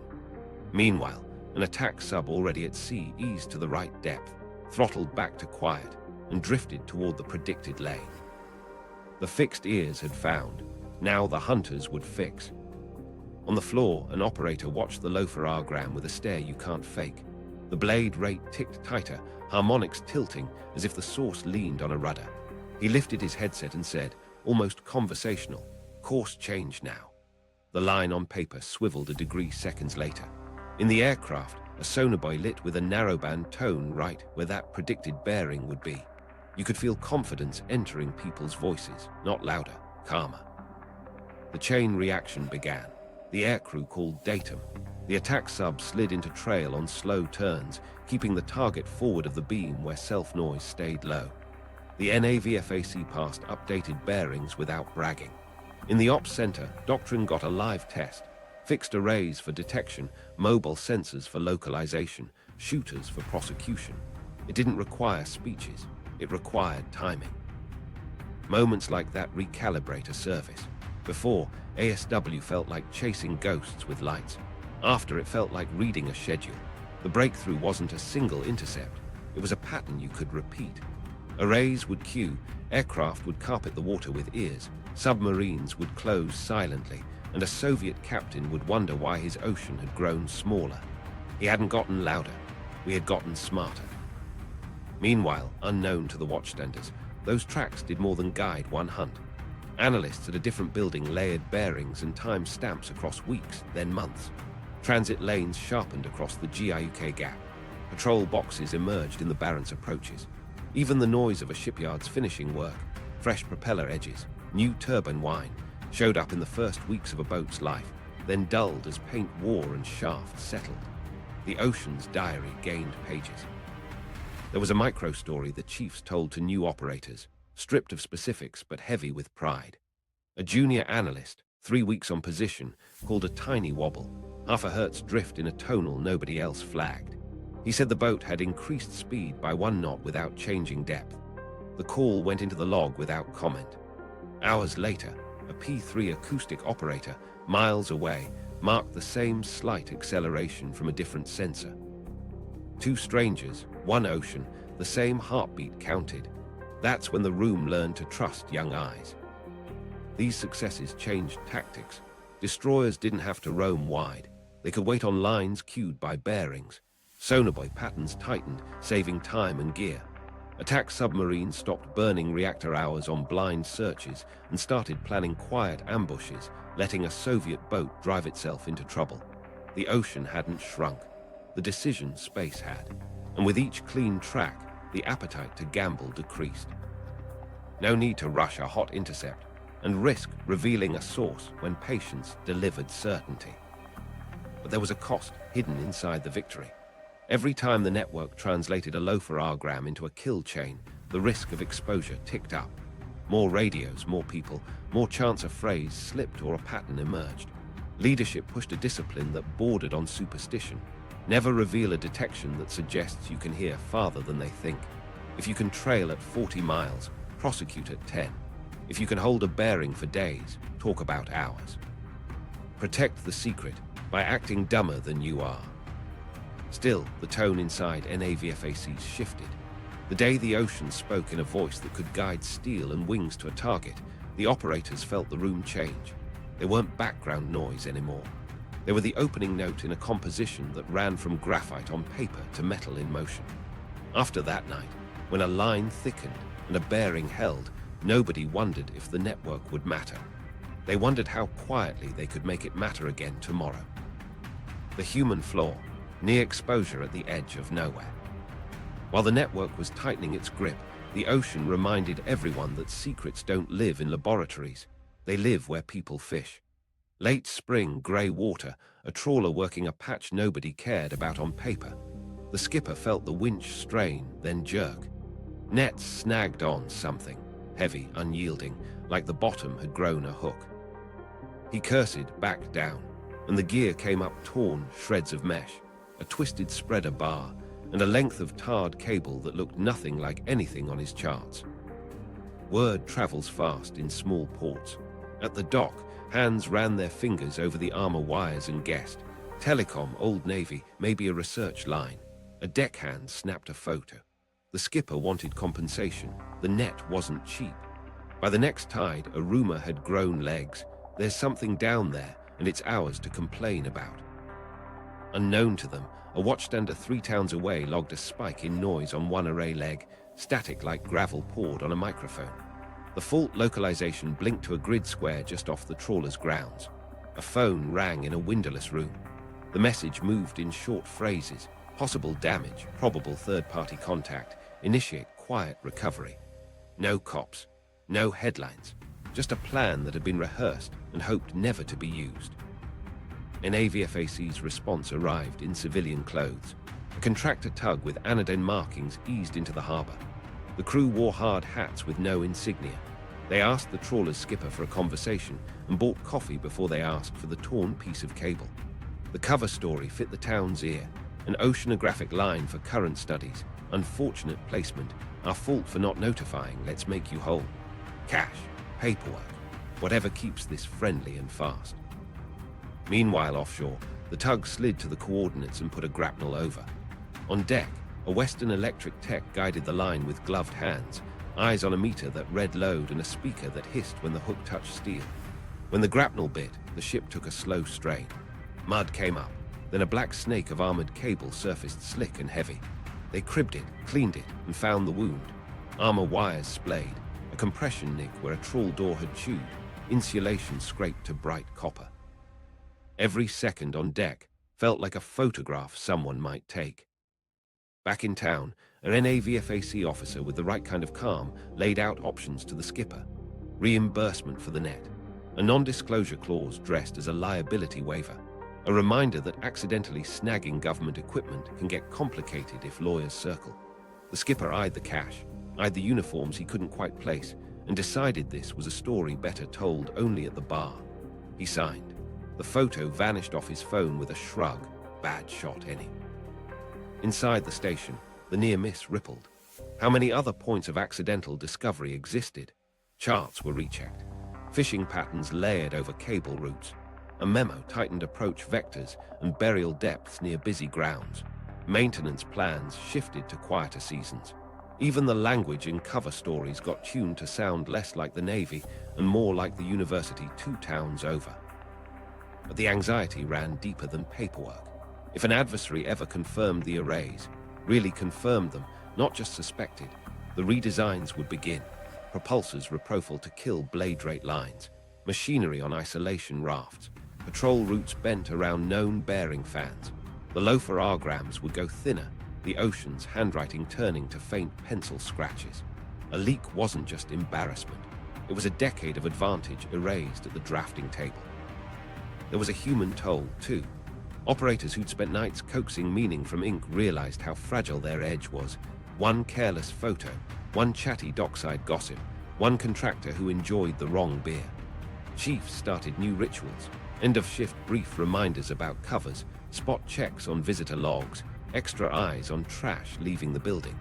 Meanwhile, an attack sub already at sea eased to the right depth, throttled back to quiet, and drifted toward the predicted lane. The fixed ears had found. Now the hunters would fix. On the floor, an operator watched the LOFAR-gram with a stare you can't fake. The blade rate ticked tighter, harmonics tilting as if the source leaned on a rudder. He lifted his headset and said, almost conversational, "Course change now." The line on paper swiveled a degree seconds later. In the aircraft, a sonobuoy lit with a narrowband tone right where that predicted bearing would be. You could feel confidence entering people's voices, not louder, calmer. The chain reaction began. The aircrew called datum. The attack sub slid into trail on slow turns, keeping the target forward of the beam where self-noise stayed low. The NAVFAC passed updated bearings without bragging. In the ops center, Doctrine got a live test. Fixed arrays for detection, mobile sensors for localization, shooters for prosecution. It didn't require speeches. It required timing. Moments like that recalibrate a service. Before, ASW felt like chasing ghosts with lights. After, it felt like reading a schedule. The breakthrough wasn't a single intercept. It was a pattern you could repeat. Arrays would queue, aircraft would carpet the water with ears, submarines would close silently, and a Soviet captain would wonder why his ocean had grown smaller. He hadn't gotten louder. We had gotten smarter. Meanwhile, unknown to the watchstanders, those tracks did more than guide one hunt. Analysts at a different building layered bearings and time stamps across weeks, then months. Transit lanes sharpened across the GIUK gap. Patrol boxes emerged in the Barents approaches. Even the noise of a shipyard's finishing work, fresh propeller edges, new turbine whine, showed up in the first weeks of a boat's life, then dulled as paint wore and shafts settled. The ocean's diary gained pages. There was a micro-story the chiefs told to new operators, stripped of specifics but heavy with pride. A junior analyst, 3 weeks on position, called a tiny wobble, half a hertz drift in a tonal nobody else flagged. He said the boat had increased speed by 1 knot without changing depth. The call went into the log without comment. Hours later, a P3 acoustic operator, miles away, marked the same slight acceleration from a different sensor. 2 strangers, 1 ocean, the same heartbeat counted. That's when the room learned to trust young eyes. These successes changed tactics. Destroyers didn't have to roam wide. They could wait on lines cued by bearings. Sonobuoy patterns tightened, saving time and gear. Attack submarines stopped burning reactor hours on blind searches and started planning quiet ambushes, letting a Soviet boat drive itself into trouble. The ocean hadn't shrunk. The decision space had. And with each clean track, the appetite to gamble decreased. No need to rush a hot intercept and risk revealing a source when patience delivered certainty. But there was a cost hidden inside the victory. Every time the network translated a loafer-agram into a kill chain, the risk of exposure ticked up. More radios, more people, more chance a phrase slipped or a pattern emerged. Leadership pushed a discipline that bordered on superstition. Never reveal a detection that suggests you can hear farther than they think. If you can trail at 40 miles, prosecute at 10. If you can hold a bearing for days, talk about hours. Protect the secret by acting dumber than you are. Still, the tone inside NAVFACs shifted. The day the ocean spoke in a voice that could guide steel and wings to a target, the operators felt the room change. They weren't background noise anymore. They were the opening note in a composition that ran from graphite on paper to metal in motion. After that night, when a line thickened and a bearing held, nobody wondered if the network would matter. They wondered how quietly they could make it matter again tomorrow. The human flaw, near exposure at the edge of nowhere. While the network was tightening its grip, the ocean reminded everyone that secrets don't live in laboratories. They live where people fish. Late spring, grey water, a trawler working a patch nobody cared about on paper. The skipper felt the winch strain, then jerk. Nets snagged on something, heavy, unyielding, like the bottom had grown a hook. He cursed back down, and the gear came up torn shreds of mesh, a twisted spreader bar, and a length of tarred cable that looked nothing like anything on his charts. Word travels fast in small ports. At the dock, hands ran their fingers over the armor wires and guessed. Telecom, Old Navy, maybe a research line. A deckhand snapped a photo. The skipper wanted compensation. The net wasn't cheap. By the next tide, a rumor had grown legs. There's something down there, and it's ours to complain about. Unknown to them, a watchstander 3 towns away logged a spike in noise on one array leg, static like gravel poured on a microphone. The fault localization blinked to a grid square just off the trawler's grounds. A phone rang in a windowless room. The message moved in short phrases. Possible damage, probable third-party contact, initiate quiet recovery. No cops, no headlines, just a plan that had been rehearsed and hoped never to be used. NAVFAC's response arrived in civilian clothes. A contractor tug with anodyne markings eased into the harbor. The crew wore hard hats with no insignia. They asked the trawler's skipper for a conversation and bought coffee before they asked for the torn piece of cable. The cover story fit the town's ear, an oceanographic line for current studies, unfortunate placement, our fault for not notifying, let's make you whole. Cash, paperwork, whatever keeps this friendly and fast. Meanwhile, offshore, the tug slid to the coordinates and put a grapnel over. On deck, a Western Electric tech guided the line with gloved hands, eyes on a meter that read load and a speaker that hissed when the hook touched steel. When the grapnel bit, the ship took a slow strain. Mud came up, then a black snake of armored cable surfaced slick and heavy. They cribbed it, cleaned it, and found the wound. Armor wires splayed, a compression nick where a trawl door had chewed, insulation scraped to bright copper. Every second on deck felt like a photograph someone might take. Back in town, an NAVFAC officer with the right kind of calm laid out options to the skipper. Reimbursement for the net, a non-disclosure clause dressed as a liability waiver, a reminder that accidentally snagging government equipment can get complicated if lawyers circle. The skipper eyed the cash, eyed the uniforms he couldn't quite place, and decided this was a story better told only at the bar. He signed. The photo vanished off his phone with a shrug. Bad shot, any. Inside the station, the near miss rippled. How many other points of accidental discovery existed? Charts were rechecked. Fishing patterns layered over cable routes. A memo tightened approach vectors and burial depths near busy grounds. Maintenance plans shifted to quieter seasons. Even the language in cover stories got tuned to sound less like the Navy and more like the university 2 towns over. But the anxiety ran deeper than paperwork. If an adversary ever confirmed the arrays, really confirmed them, not just suspected, the redesigns would begin. Propulsors reprofiled to kill blade rate lines, machinery on isolation rafts, patrol routes bent around known bearing fans. The loafer R-grams would go thinner, the ocean's handwriting turning to faint pencil scratches. A leak wasn't just embarrassment. It was a decade of advantage erased at the drafting table. There was a human toll, too. Operators who'd spent nights coaxing meaning from ink realized how fragile their edge was. One careless photo, one chatty dockside gossip, one contractor who enjoyed the wrong beer. Chiefs started new rituals, end-of-shift brief reminders about covers, spot checks on visitor logs, extra eyes on trash leaving the building.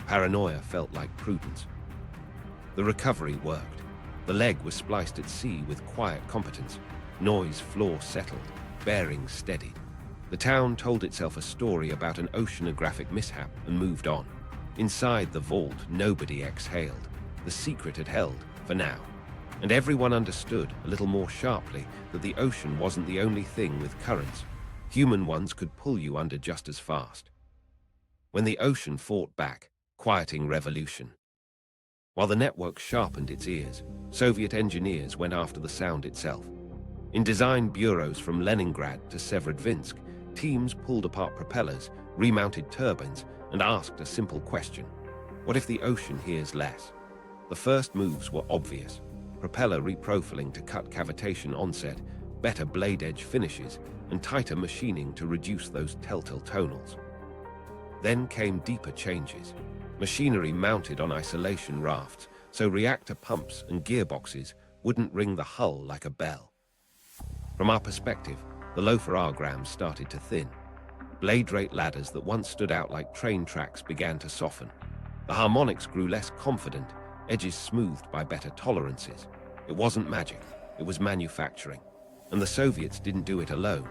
Paranoia felt like prudence. The recovery worked. The leg was spliced at sea with quiet competence. Noise floor settled, bearings steadied. The town told itself a story about an oceanographic mishap and moved on. Inside the vault, nobody exhaled. The secret had held, for now. And everyone understood, a little more sharply, that the ocean wasn't the only thing with currents. Human ones could pull you under just as fast. When the ocean fought back, quieting revolution. While the network sharpened its ears, Soviet engineers went after the sound itself. In design bureaus from Leningrad to Severodvinsk, teams pulled apart propellers, remounted turbines, and asked a simple question. What if the ocean hears less? The first moves were obvious. Propeller reprofiling to cut cavitation onset, better blade edge finishes, and tighter machining to reduce those telltale tonals. Then came deeper changes. Machinery mounted on isolation rafts, so reactor pumps and gearboxes wouldn't ring the hull like a bell. From our perspective, the loafer R-grams started to thin. Blade rate ladders that once stood out like train tracks began to soften. The harmonics grew less confident, edges smoothed by better tolerances. It wasn't magic, it was manufacturing. And the Soviets didn't do it alone.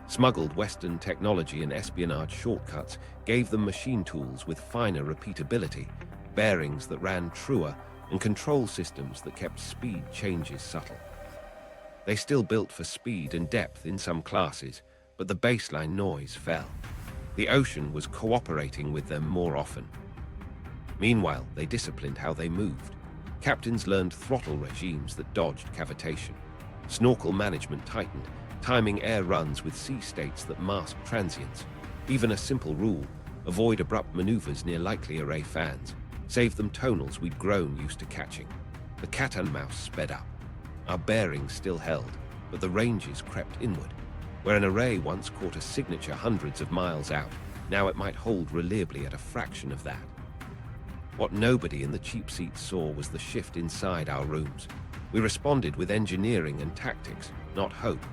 Smuggled Western technology and espionage shortcuts gave them machine tools with finer repeatability, bearings that ran truer, and control systems that kept speed changes subtle. They still built for speed and depth in some classes, but the baseline noise fell. The ocean was cooperating with them more often. Meanwhile, they disciplined how they moved. Captains learned throttle regimes that dodged cavitation. Snorkel management tightened, timing air runs with sea states that masked transients. Even a simple rule, avoid abrupt maneuvers near likely array fans, saved them tonals we'd grown used to catching. The cat and mouse sped up. Our bearings still held, but the ranges crept inward. Where an array once caught a signature hundreds of miles out, now it might hold reliably at a fraction of that. What nobody in the cheap seats saw was the shift inside our rooms. We responded with engineering and tactics, not hope.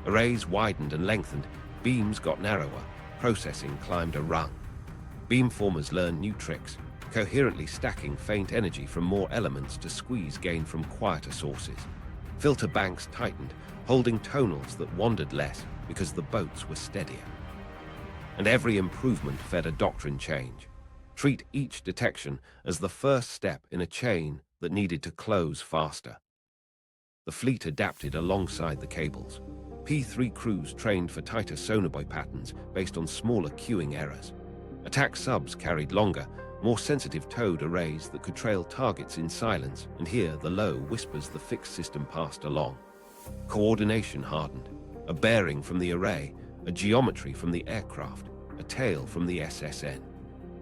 Arrays widened and lengthened, beams got narrower, processing climbed a rung. Beamformers learned new tricks, coherently stacking faint energy from more elements to squeeze gain from quieter sources. Filter banks tightened, holding tonals that wandered less because the boats were steadier. And every improvement fed a doctrine change. Treat each detection as the first step in a chain that needed to close faster. The fleet adapted alongside the cables. P3 crews trained for tighter sonobuoy patterns based on smaller queuing errors. Attack subs carried longer, more sensitive towed arrays that could trail targets in silence and hear the low whispers the fixed system passed along. Coordination hardened. A bearing from the array, a geometry from the aircraft, a tail from the SSN.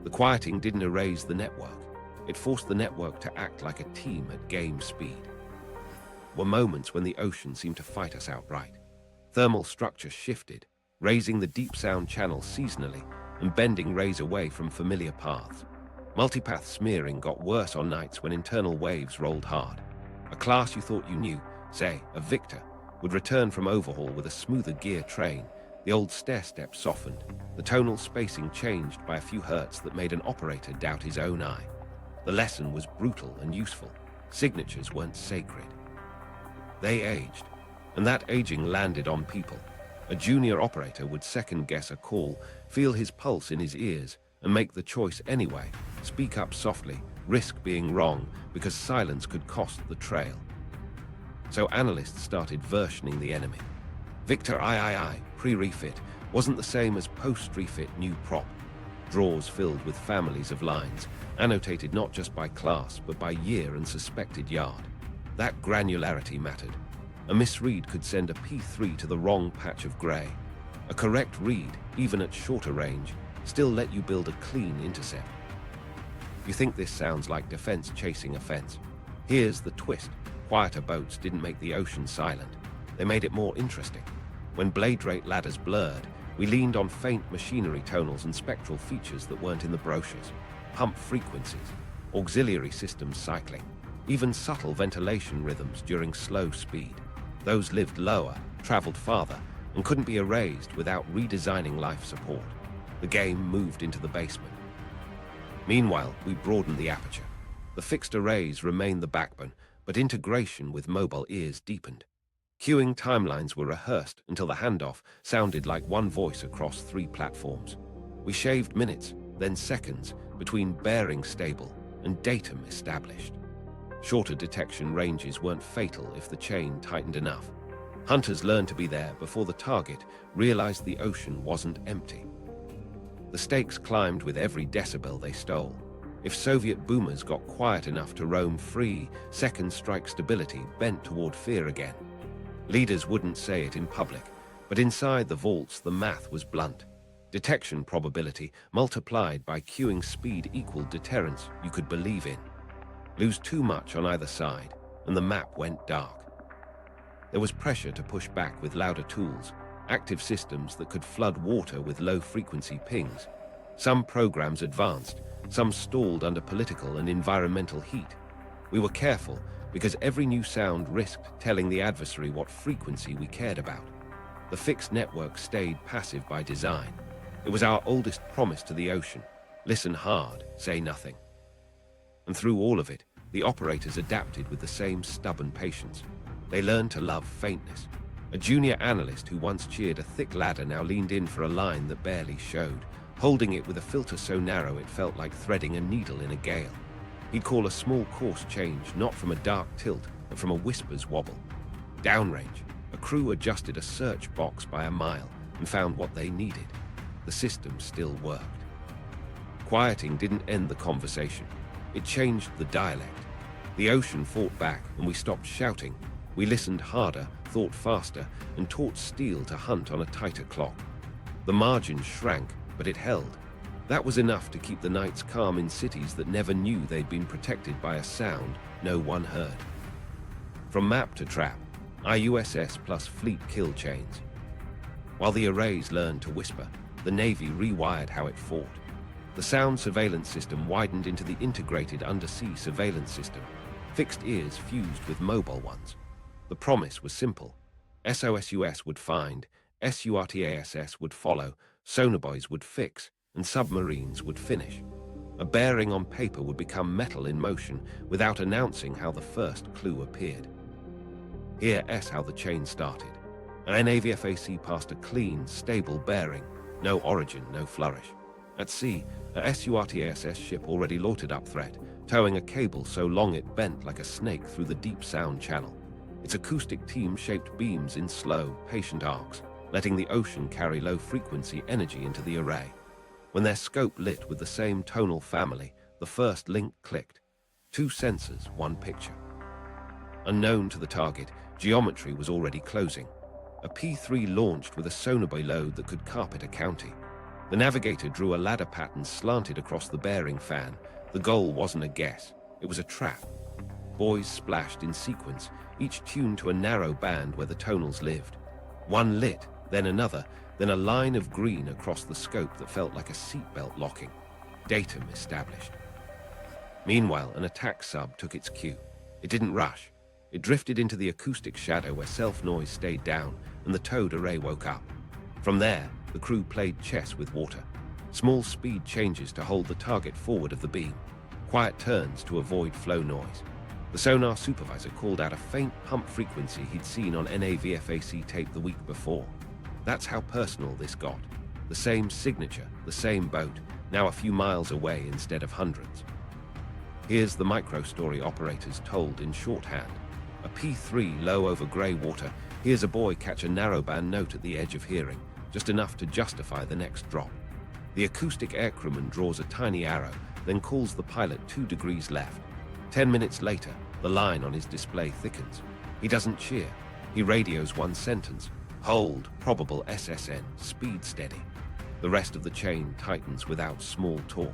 The quieting didn't erase the network. It forced the network to act like a team at game speed. Were moments when the ocean seemed to fight us outright. Thermal structure shifted, raising the deep sound channel seasonally and bending rays away from familiar paths. Multipath smearing got worse on nights when internal waves rolled hard. A class you thought you knew, say, a Victor, would return from overhaul with a smoother gear train. The old stair-step softened. The tonal spacing changed by a few hertz that made an operator doubt his own eye. The lesson was brutal and useful. Signatures weren't sacred. They aged, and that aging landed on people. A junior operator would second-guess a call, feel his pulse in his ears, and make the choice anyway. Speak up softly, risk being wrong, because silence could cost the trail. So analysts started versioning the enemy. Victor I, pre-refit, wasn't the same as post-refit new prop, drawers filled with families of lines, annotated not just by class but by year and suspected yard. That granularity mattered. A misread could send a P3 to the wrong patch of grey. A correct read, even at shorter range, still let you build a clean intercept. You think this sounds like defense chasing offense? Here's the twist. Quieter boats didn't make the ocean silent. They made it more interesting. When blade rate ladders blurred, we leaned on faint machinery tonals and spectral features that weren't in the brochures. Pump frequencies, auxiliary systems cycling, even subtle ventilation rhythms during slow speed. Those lived lower, traveled farther, and couldn't be erased without redesigning life support. The game moved into the basement. Meanwhile, we broadened the aperture. The fixed arrays remained the backbone, but integration with mobile ears deepened. Queuing timelines were rehearsed until the handoff sounded like one voice across 3 platforms. We shaved minutes, then seconds, between bearing stable and datum established. Shorter detection ranges weren't fatal if the chain tightened enough. Hunters learned to be there before the target realized the ocean wasn't empty. The stakes climbed with every decibel they stole. If Soviet boomers got quiet enough to roam free, second strike stability bent toward fear again. Leaders wouldn't say it in public, but inside the vaults the math was blunt. Detection probability multiplied by queuing speed equaled deterrence you could believe in. Lose too much on either side, and the map went dark. There was pressure to push back with louder tools, active systems that could flood water with low-frequency pings. Some programs advanced, some stalled under political and environmental heat. We were careful because every new sound risked telling the adversary what frequency we cared about. The fixed network stayed passive by design. It was our oldest promise to the ocean: listen hard, say nothing. And through all of it, the operators adapted with the same stubborn patience. They learned to love faintness. A junior analyst who once cheered a thick ladder now leaned in for a line that barely showed, holding it with a filter so narrow it felt like threading a needle in a gale. He'd call a small course change not from a dark tilt, but from a whisper's wobble. Downrange, a crew adjusted a search box by a mile and found what they needed. The system still worked. Quieting didn't end the conversation. It changed the dialect. The ocean fought back and we stopped shouting. We listened harder, thought faster, and taught steel to hunt on a tighter clock. The margin shrank, but it held. That was enough to keep the nights calm in cities that never knew they'd been protected by a sound no one heard. From map to trap, IUSS plus fleet kill chains. While the arrays learned to whisper, the Navy rewired how it fought. The sound surveillance system widened into the integrated undersea surveillance system, fixed ears fused with mobile ones. The promise was simple. SOSUS would find, SURTASS would follow, sonobuoys would fix, and submarines would finish. A bearing on paper would become metal in motion without announcing how the first clue appeared. Here's how the chain started. An NAVFAC passed a clean, stable bearing, no origin, no flourish. At sea, a SURTASS ship already loitered up threat, towing a cable so long it bent like a snake through the deep sound channel. Its acoustic team shaped beams in slow, patient arcs, letting the ocean carry low-frequency energy into the array. When their scope lit with the same tonal family, the first link clicked. 2 sensors, 1 picture. Unknown to the target, geometry was already closing. A P3 launched with a sonobuoy load that could carpet a county. The navigator drew a ladder pattern slanted across the bearing fan. The goal wasn't a guess, it was a trap. Buoys splashed in sequence, each tuned to a narrow band where the tonals lived. One lit, then another, then a line of green across the scope that felt like a seatbelt locking. Datum established. Meanwhile, an attack sub took its cue. It didn't rush. It drifted into the acoustic shadow where self-noise stayed down and the towed array woke up. From there, the crew played chess with water. Small speed changes to hold the target forward of the beam. Quiet turns to avoid flow noise. The sonar supervisor called out a faint pump frequency he'd seen on NAVFAC tape the week before. That's how personal this got. The same signature, the same boat, now a few miles away instead of hundreds. Here's the micro-story operators told in shorthand. A P3 low over grey water. Here's a boy catch a narrowband note at the edge of hearing. just enough to justify the next drop. The acoustic aircrewman draws a tiny arrow, then calls the pilot 2 degrees left. 10 minutes later, the line on his display thickens. He doesn't cheer. He radios one sentence: "Hold, probable SSN, speed steady." The rest of the chain tightens without small talk.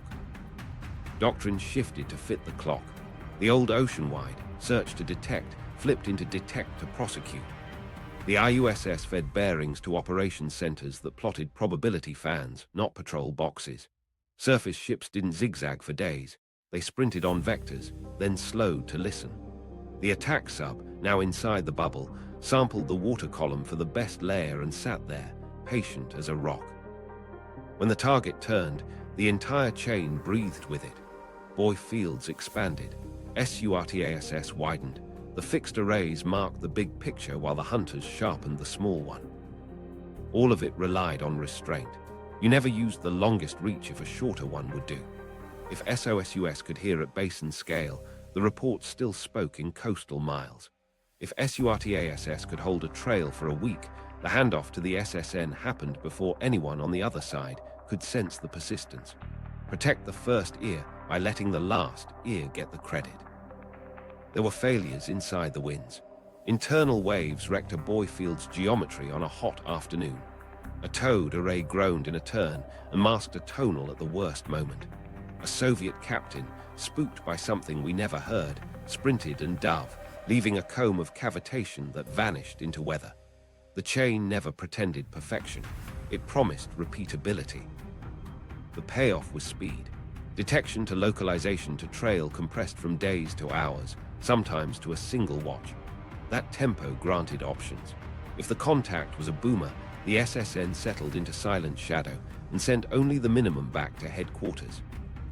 Doctrine shifted to fit the clock. The old ocean-wide, search to detect, flipped into detect to prosecute. The IUSS fed bearings to operations centers that plotted probability fans, not patrol boxes. Surface ships didn't zigzag for days. They sprinted on vectors, then slowed to listen. The attack sub, now inside the bubble, sampled the water column for the best layer and sat there, patient as a rock. When the target turned, the entire chain breathed with it. Buoy fields expanded. SURTASS widened. The fixed arrays marked the big picture while the hunters sharpened the small one. All of it relied on restraint. You never used the longest reach if a shorter one would do. If SOSUS could hear at Basin-Scale, the reports still spoke in coastal miles. If SURTASS could hold a trail for a week, the handoff to the SSN happened before anyone on the other side could sense the persistence. Protect the first ear by letting the last ear get the credit. There were failures inside the winds. Internal waves wrecked a buoy field's geometry on a hot afternoon. A towed array groaned in a turn and masked a tonal at the worst moment. A Soviet captain, spooked by something we never heard, sprinted and dove, leaving a comb of cavitation that vanished into weather. The chain never pretended perfection. It promised repeatability. The payoff was speed. Detection to localization to trail compressed from days to hours, sometimes to a single watch. That tempo granted options. If the contact was a boomer, the SSN settled into silent shadow and sent only the minimum back to headquarters.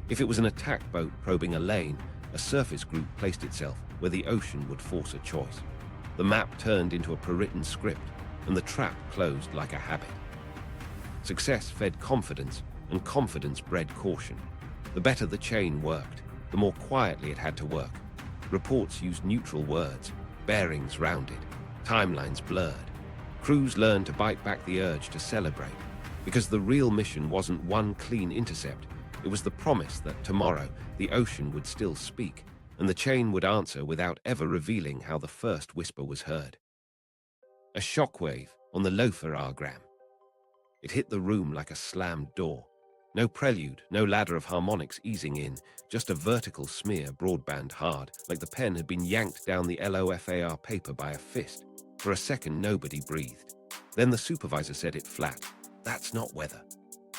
If it was an attack boat probing a lane, a surface group placed itself where the ocean would force a choice. The map turned into a per-written script, and the trap closed like a habit. Success fed confidence, and confidence bred caution. The better the chain worked, the more quietly it had to work. Reports used neutral words, bearings rounded, timelines blurred. Crews learned to bite back the urge to celebrate, because the real mission wasn't one clean intercept. It was the promise that tomorrow the ocean would still speak, and the chain would answer without ever revealing how the first whisper was heard. A shockwave on the loafer-agram. It hit the room like a slammed door. No prelude, no ladder of harmonics easing in, just a vertical smear broadband hard, like the pen had been yanked down the LOFAR paper by a fist. For a second, nobody breathed. Then the supervisor said it flat. "That's not weather."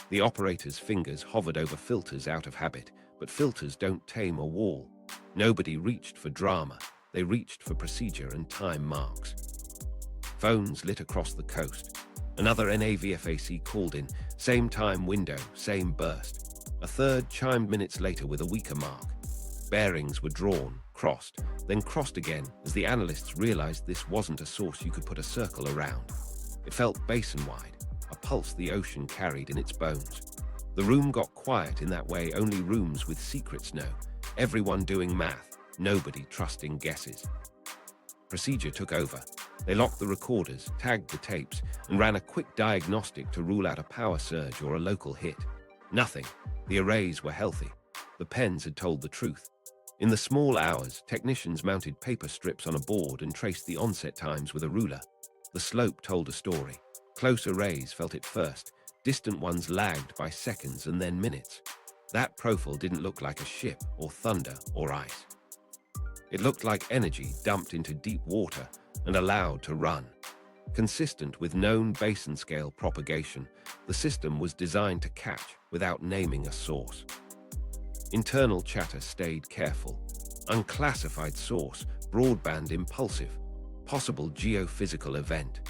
The operator's fingers hovered over filters out of habit, but filters don't tame a wall. Nobody reached for drama. They reached for procedure and time marks. Phones lit across the coast. Another NAVFAC called in. Same time window, same burst. A third chimed minutes later with a weaker mark. Bearings were drawn, crossed, then crossed again as the analysts realized this wasn't a source you could put a circle around. It felt basin-wide, a pulse the ocean carried in its bones. The room got quiet in that way only rooms with secrets know. Everyone doing math, nobody trusting guesses. Procedure took over. They locked the recorders, tagged the tapes, and ran a quick diagnostic to rule out a power surge or a local hit. Nothing. The arrays were healthy. The pens had told the truth. In the small hours, technicians mounted paper strips on a board and traced the onset times with a ruler. The slope told a story. Close arrays felt it first. Distant ones lagged by seconds and then minutes. That profile didn't look like a ship or thunder or ice. It looked like energy dumped into deep water and allowed to run. Consistent with known basin-scale propagation, the system was designed to catch without naming a source. Internal chatter stayed careful. Unclassified source, broadband impulsive, possible geophysical event.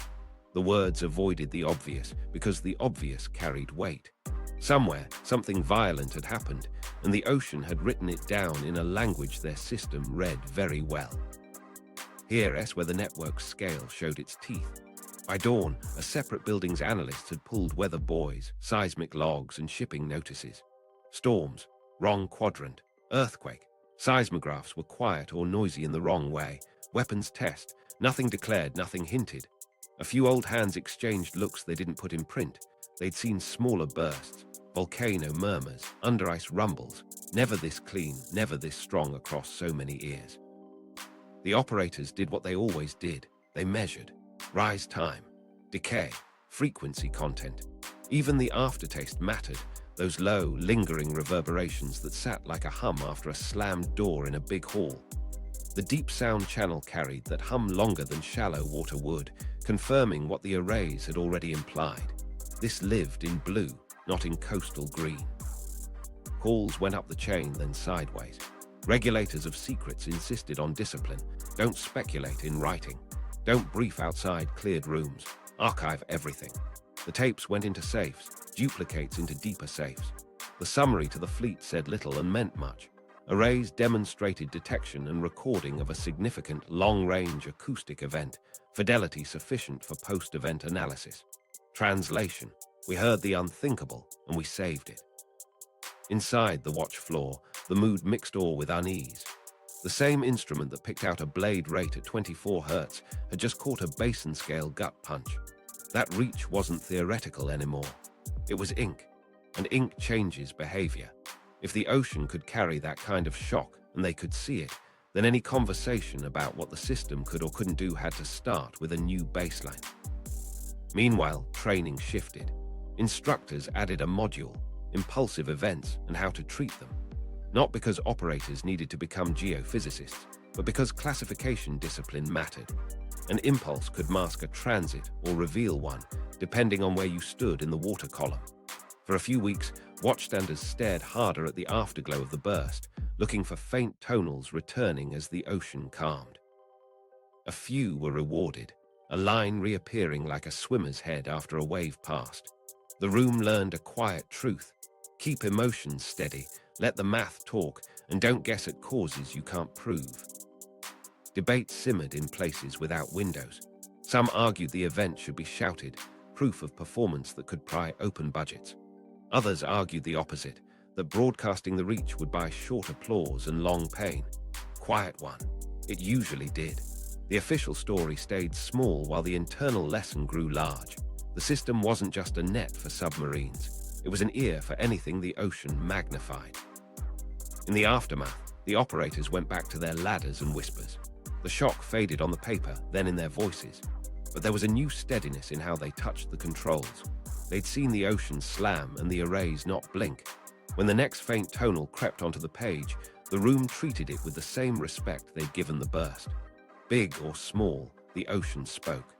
The words avoided the obvious because the obvious carried weight. Somewhere, something violent had happened, and the ocean had written it down in a language their system read very well. Here's where the network's scale showed its teeth. By dawn, a separate building's analysts had pulled weather buoys, seismic logs, and shipping notices. Storms, wrong quadrant, earthquake. Seismographs were quiet or noisy in the wrong way. Weapons test, nothing declared, nothing hinted. A few old hands exchanged looks they didn't put in print. They'd seen smaller bursts, volcano murmurs, under-ice rumbles, never this clean, never this strong across so many ears. The operators did what they always did. They measured rise time, decay, frequency content. Even the aftertaste mattered, those low, lingering reverberations that sat like a hum after a slammed door in a big hall. The deep sound channel carried that hum longer than shallow water would, confirming what the arrays had already implied. This lived in blue, not in coastal green. Calls went up the chain, then sideways. Regulators of secrets insisted on discipline. Don't speculate in writing. Don't brief outside cleared rooms. Archive everything. The tapes went into safes, duplicates into deeper safes. The summary to the fleet said little and meant much. Arrays demonstrated detection and recording of a significant long-range acoustic event, fidelity sufficient for post-event analysis. Translation: we heard the unthinkable and we saved it. Inside the watch floor, the mood mixed ore with unease. The same instrument that picked out a blade rate at 24 Hz had just caught a Basin-Scale gut punch. That reach wasn't theoretical anymore. It was ink, and ink changes behavior. If the ocean could carry that kind of shock and they could see it, then any conversation about what the system could or couldn't do had to start with a new baseline. Meanwhile, training shifted. Instructors added a module, impulsive events and how to treat them. Not because operators needed to become geophysicists, but because classification discipline mattered. An impulse could mask a transit or reveal one, depending on where you stood in the water column. For a few weeks, watchstanders stared harder at the afterglow of the burst, looking for faint tonals returning as the ocean calmed. A few were rewarded, a line reappearing like a swimmer's head after a wave passed. The room learned a quiet truth: keep emotions steady, let the math talk, and don't guess at causes you can't prove. Debate simmered in places without windows. Some argued the event should be shouted, proof of performance that could pry open budgets. Others argued the opposite, that broadcasting the reach would buy short applause and long pain. Quiet one. It usually did. The official story stayed small while the internal lesson grew large. The system wasn't just a net for submarines. It was an ear for anything the ocean magnified. In the aftermath, the operators went back to their ladders and whispers. The shock faded on the paper, then in their voices. But there was a new steadiness in how they touched the controls. They'd seen the ocean slam and the arrays not blink. When the next faint tonal crept onto the page, the room treated it with the same respect they'd given the burst. Big or small, the ocean spoke.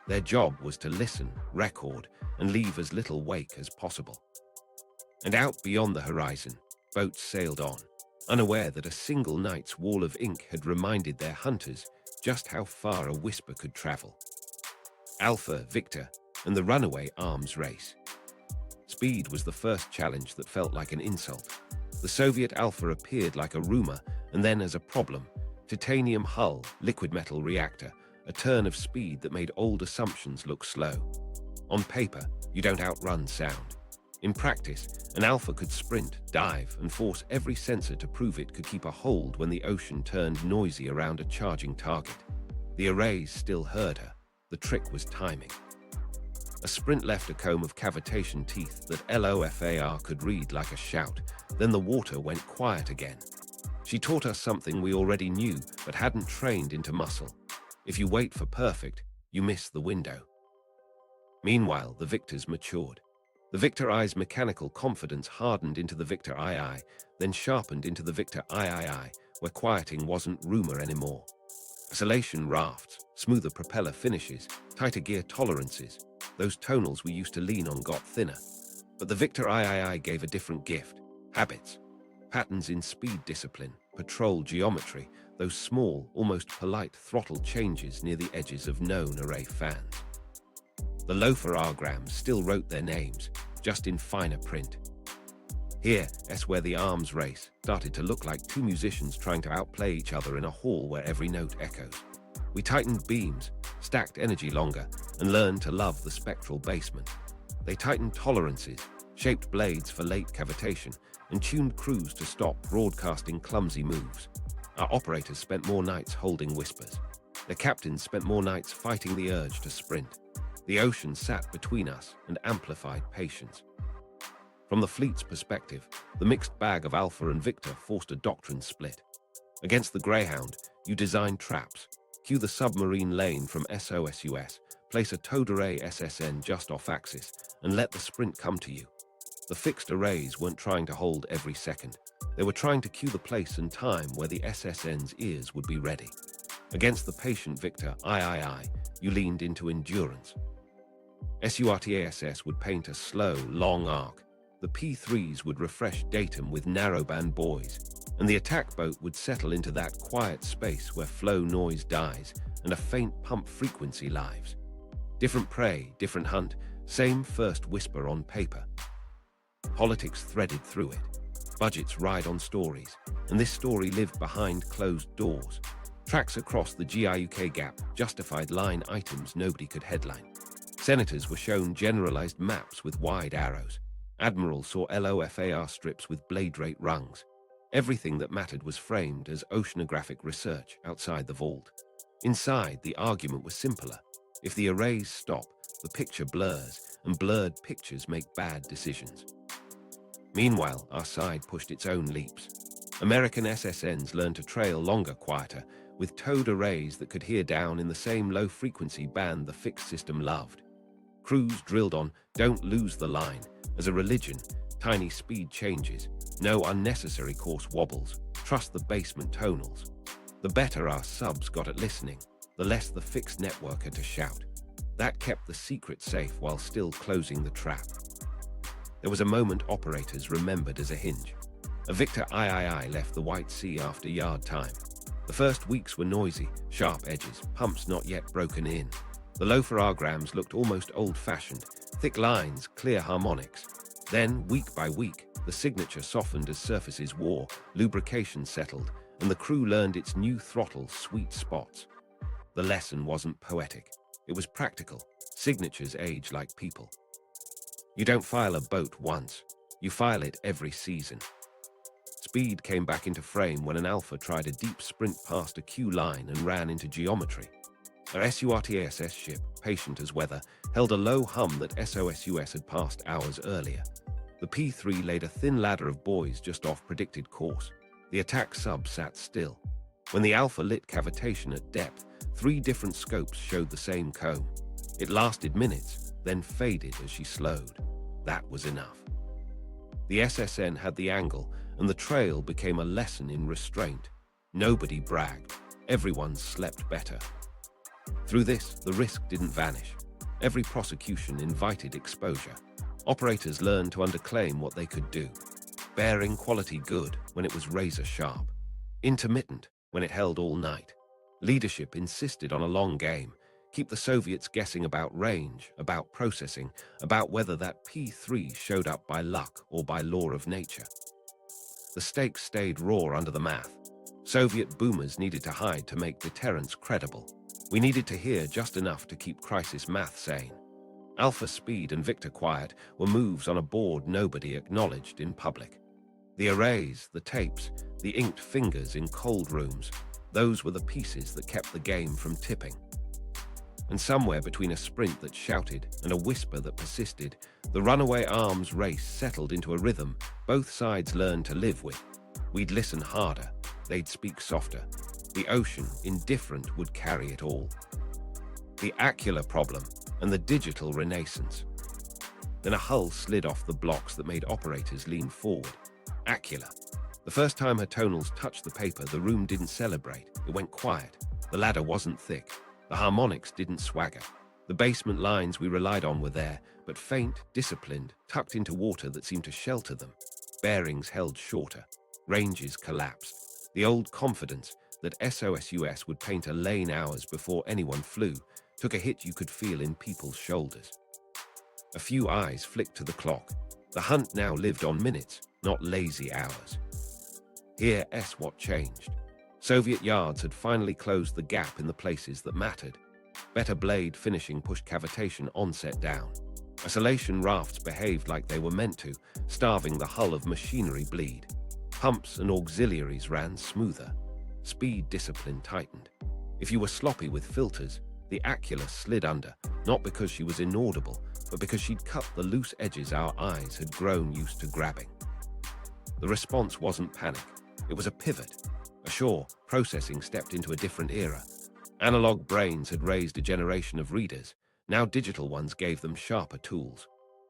Their job was to listen, record, and leave as little wake as possible. And out beyond the horizon, boats sailed on, unaware that a single night's wall of ink had reminded their hunters just how far a whisper could travel. Alpha, Victor, and the runaway arms race. Speed was the first challenge that felt like an insult. The Soviet Alpha appeared like a rumor, and then as a problem. Titanium hull, liquid metal reactor, a turn of speed that made old assumptions look slow. On paper, you don't outrun sound. In practice, an Alpha could sprint, dive, and force every sensor to prove it could keep a hold when the ocean turned noisy around a charging target. The arrays still heard her. The trick was timing. A sprint left a comb of cavitation teeth that LOFAR could read like a shout. Then the water went quiet again. She taught us something we already knew but hadn't trained into muscle. If you wait for perfect, you miss the window. Meanwhile, the Victors matured. The Victor I's mechanical confidence hardened into the Victor II, then sharpened into the Victor III, where quieting wasn't rumor anymore. Isolation rafts, smoother propeller finishes, tighter gear tolerances. Those tonals we used to lean on got thinner. But the Victor III gave a different gift: habits. Patterns in speed discipline, patrol geometry, those small, almost polite throttle changes near the edges of known array fans. The loafer R-grams still wrote their names, just in finer print. Here, that's where the arms race started to look like two musicians trying to outplay each other in a hall where every note echoes. We tightened beams, stacked energy longer, and learned to love the spectral basement. They tightened tolerances, shaped blades for late cavitation, and tuned crews to stop broadcasting clumsy moves. Our operators spent more nights holding whispers. Their captains spent more nights fighting the urge to sprint. The ocean sat between us and amplified patience. From the fleet's perspective, the mixed bag of Alpha and Victor forced a Doctrine split. Against the Greyhound, you design traps, cue the submarine lane from SOSUS, place a towed array SSN just off axis, and let the sprint come to you. The fixed arrays weren't trying to hold every second. They were trying to cue the place and time where the SSN's ears would be ready. Against the patient Victor, you leaned into endurance. SURTASS would paint a slow, long arc. The P3s would refresh datum with narrowband buoys, and the attack boat would settle into that quiet space where flow noise dies and a faint pump frequency lives. Different prey, different hunt, same first whisper on paper. Politics threaded through it. Budgets ride on stories, and this story lived behind closed doors. Tracks across the GIUK gap justified line items nobody could headline. Senators were shown generalized maps with wide arrows. Admirals saw LOFAR strips with blade rate rungs. Everything that mattered was framed as oceanographic research outside the vault. Inside, the argument was simpler. If the arrays stop, the picture blurs, and blurred pictures make bad decisions. Meanwhile, our side pushed its own leaps. American SSNs learned to trail longer, quieter, with towed arrays that could hear down in the same low-frequency band the fixed system loved. Crews drilled on, don't lose the line. As a religion, tiny speed changes, no unnecessary course wobbles, trust the basement tonals. The better our subs got at listening, the less the fixed network had to shout. That kept the secret safe while still closing the trap. There was a moment operators remembered as a hinge. A Victor III left the White Sea after yard time. The first weeks were noisy, sharp edges, pumps not yet broken in. The low-for-grams looked almost old-fashioned, thick lines, clear harmonics. Then, week by week, the signature softened as surfaces wore, lubrication settled, and the crew learned its new throttle's sweet spots. The lesson wasn't poetic. It was practical. Signatures age like people. You don't file a boat once. You file it every season. Speed came back into frame when an Alpha tried a deep sprint past a Q line and ran into geometry. Our SURTASS ship, patient as weather, held a low hum that SOSUS had passed hours earlier. The P3 laid a thin ladder of buoys just off predicted course. The attack sub sat still. When the Alpha lit cavitation at depth, 3 different scopes showed the same comb. It lasted minutes, then faded as she slowed. That was enough. The SSN had the angle, and the trail became a lesson in restraint. Nobody bragged. Everyone slept better. Through this, the risk didn't vanish. Every prosecution invited exposure. Operators learned to underclaim what they could do. Bearing quality good when it was razor sharp. Intermittent when it held all night. Leadership insisted on a long game. Keep the Soviets guessing about range, about processing, about whether that P3 showed up by luck or by law of nature. The stakes stayed raw under the math. Soviet boomers needed to hide to make Deterrence credible. We needed to hear just enough to keep crisis math sane. Alpha Speed and Victor Quiet were moves on a board nobody acknowledged in public. The arrays, the tapes, the inked fingers in cold rooms, those were the pieces that kept the game from tipping. And somewhere between a sprint that shouted and a whisper that persisted, the runaway arms race settled into a rhythm both sides learned to live with. We'd listen harder, they'd speak softer. The ocean, indifferent, would carry it all. The Acular problem and the digital renaissance. Then a hull slid off the blocks that made operators lean forward. Acular. The first time her tonals touched the paper, the room didn't celebrate. It went quiet. The ladder wasn't thick. The harmonics didn't swagger. The basement lines we relied on were there, but faint, disciplined, tucked into water that seemed to shelter them. Bearings held shorter. Ranges collapsed. The old confidence that SOSUS would paint a lane hours before anyone flew took a hit you could feel in people's shoulders. A few eyes flicked to the clock. The hunt now lived on minutes, not lazy hours. Here, what changed. Soviet yards had finally closed the gap in the places that mattered. Better blade finishing pushed cavitation onset down. Isolation rafts behaved like they were meant to, starving the hull of machinery bleed. Pumps and auxiliaries ran smoother. Speed discipline tightened. If you were sloppy with filters, The Acular slid under, not because she was inaudible, but because she'd cut the loose edges our eyes had grown used to grabbing. The response wasn't panic. It was a pivot. Ashore, processing stepped into a different era. Analog brains had raised a generation of readers. Now digital ones gave them sharper tools.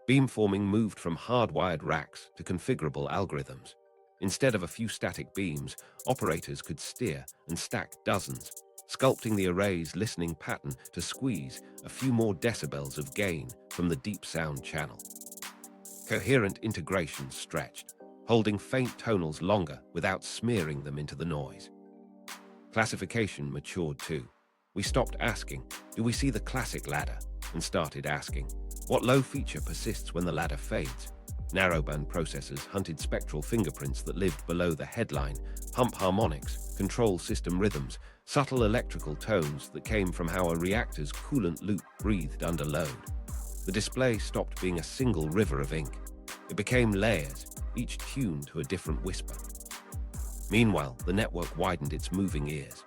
Beamforming moved from hardwired racks to configurable algorithms. Instead of a few static beams, operators could steer and stack dozens, sculpting the array's listening pattern to squeeze a few more decibels of gain from the deep sound channel. Coherent integration stretched, holding faint tonals longer without smearing them into the noise. Classification matured too. We stopped asking, do we see the classic ladder? And started asking, what low feature persists when the ladder fades? Narrowband processors hunted spectral fingerprints that lived below the headline, pump harmonics, control system rhythms, subtle electrical tones that came from how a reactor's coolant loop breathed under load. The display stopped being a single river of ink. It became layers, each tuned to a different whisper. Meanwhile, the network widened its moving ears.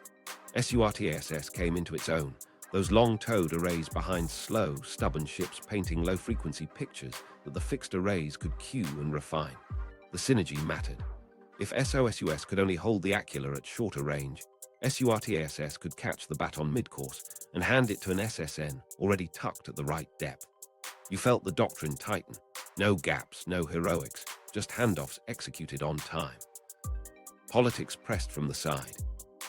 SURTASS came into its own, those long-toed arrays behind slow, stubborn ships painting low-frequency pictures that the fixed arrays could cue and refine. The synergy mattered. If SOSUS could only hold the Acular at shorter range, SURTASS could catch the baton mid-course and hand it to an SSN already tucked at the right depth. You felt the Doctrine tighten. No gaps, no heroics, just handoffs executed on time. Politics pressed from the side.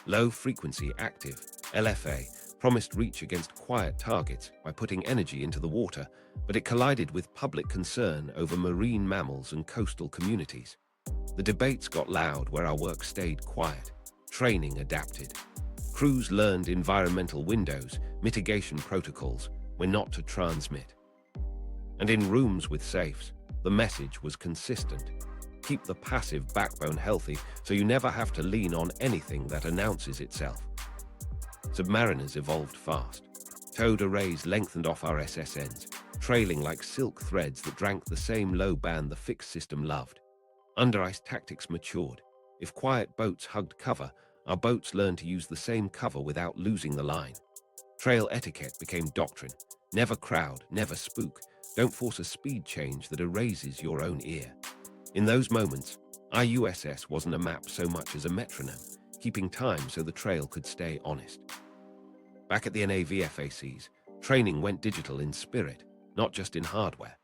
Low-frequency active, LFA, promised reach against quiet targets by putting energy into the water, but it collided with public concern over marine mammals and coastal communities. The debates got loud where our work stayed quiet. Training adapted. Crews learned environmental windows, mitigation protocols, when not to transmit. And in rooms with safes, the message was consistent. Keep the passive backbone healthy so you never have to lean on anything that announces itself. Submariners evolved fast. Towed arrays lengthened off our SSNs, trailing like silk threads that drank the same low band the fixed system loved. Under-ice tactics matured. If quiet boats hugged cover, our boats learned to use the same cover without losing the line. Trail etiquette became doctrine. Never crowd, never spook. Don't force a speed change that erases your own ear. In those moments, IUSS wasn't a map so much as a metronome, keeping time so the trail could stay honest. Back at the NAVFACs, training went digital in spirit, not just in hardware.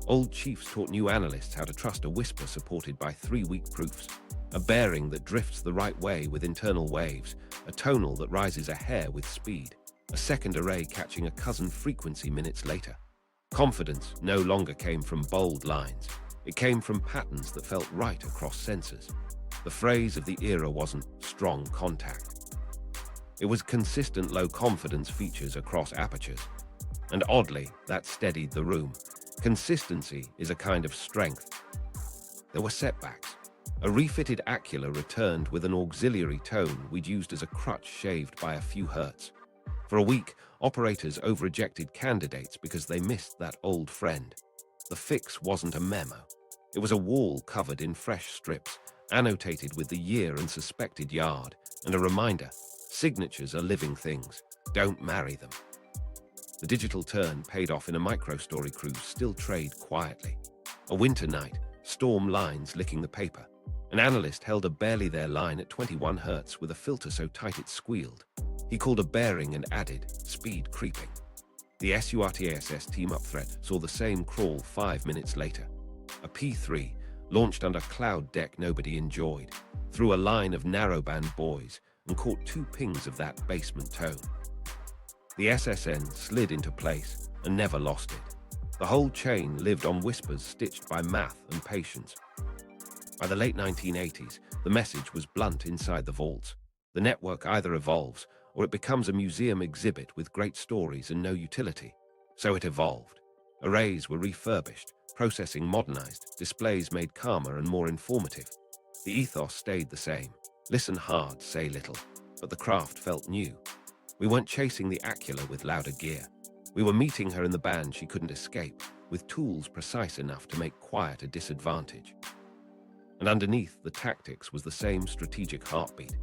Old chiefs taught new analysts how to trust a whisper supported by 3-week proofs, a bearing that drifts the right way with internal waves, a tonal that rises a hair with speed, a second array catching a cousin frequency minutes later. Confidence no longer came from bold lines. It came from patterns that felt right across sensors. The phrase of the era wasn't strong contact. It was consistent low-confidence features across apertures. And oddly, that steadied the room. Consistency is a kind of strength. There were setbacks. A refitted Acular returned with an auxiliary tone we'd used as a crutch shaved by a few hertz. For a week, operators over-ejected candidates because they missed that old friend. The fix wasn't a memo. It was a wall covered in fresh strips, annotated with the year and suspected yard, and a reminder, signatures are living things. Don't marry them. The digital turn paid off in a micro-story cruise still trade quietly. A winter night, storm lines licking the paper. An analyst held a barely there line at 21 Hz with a filter so tight it squealed. He called a bearing and added, speed creeping. The SURTASS team-up threat saw the same crawl 5 minutes later. A P3, launched under cloud deck nobody enjoyed, through a line of narrowband buoys and caught 2 pings of that basement tone. The SSN slid into place and never lost it. The whole chain lived on whispers stitched by math and patience. By the late 1980s, the message was blunt inside the vaults. The network either evolves or it becomes a museum exhibit with great stories and no utility. So it evolved. Arrays were refurbished, processing modernized, displays made calmer and more informative. The ethos stayed the same. Listen hard, say little. But the craft felt new. We weren't chasing the Acular with louder gear. We were meeting her in the band she couldn't escape, with tools precise enough to make quiet a disadvantage. And underneath the tactics was the same strategic heartbeat.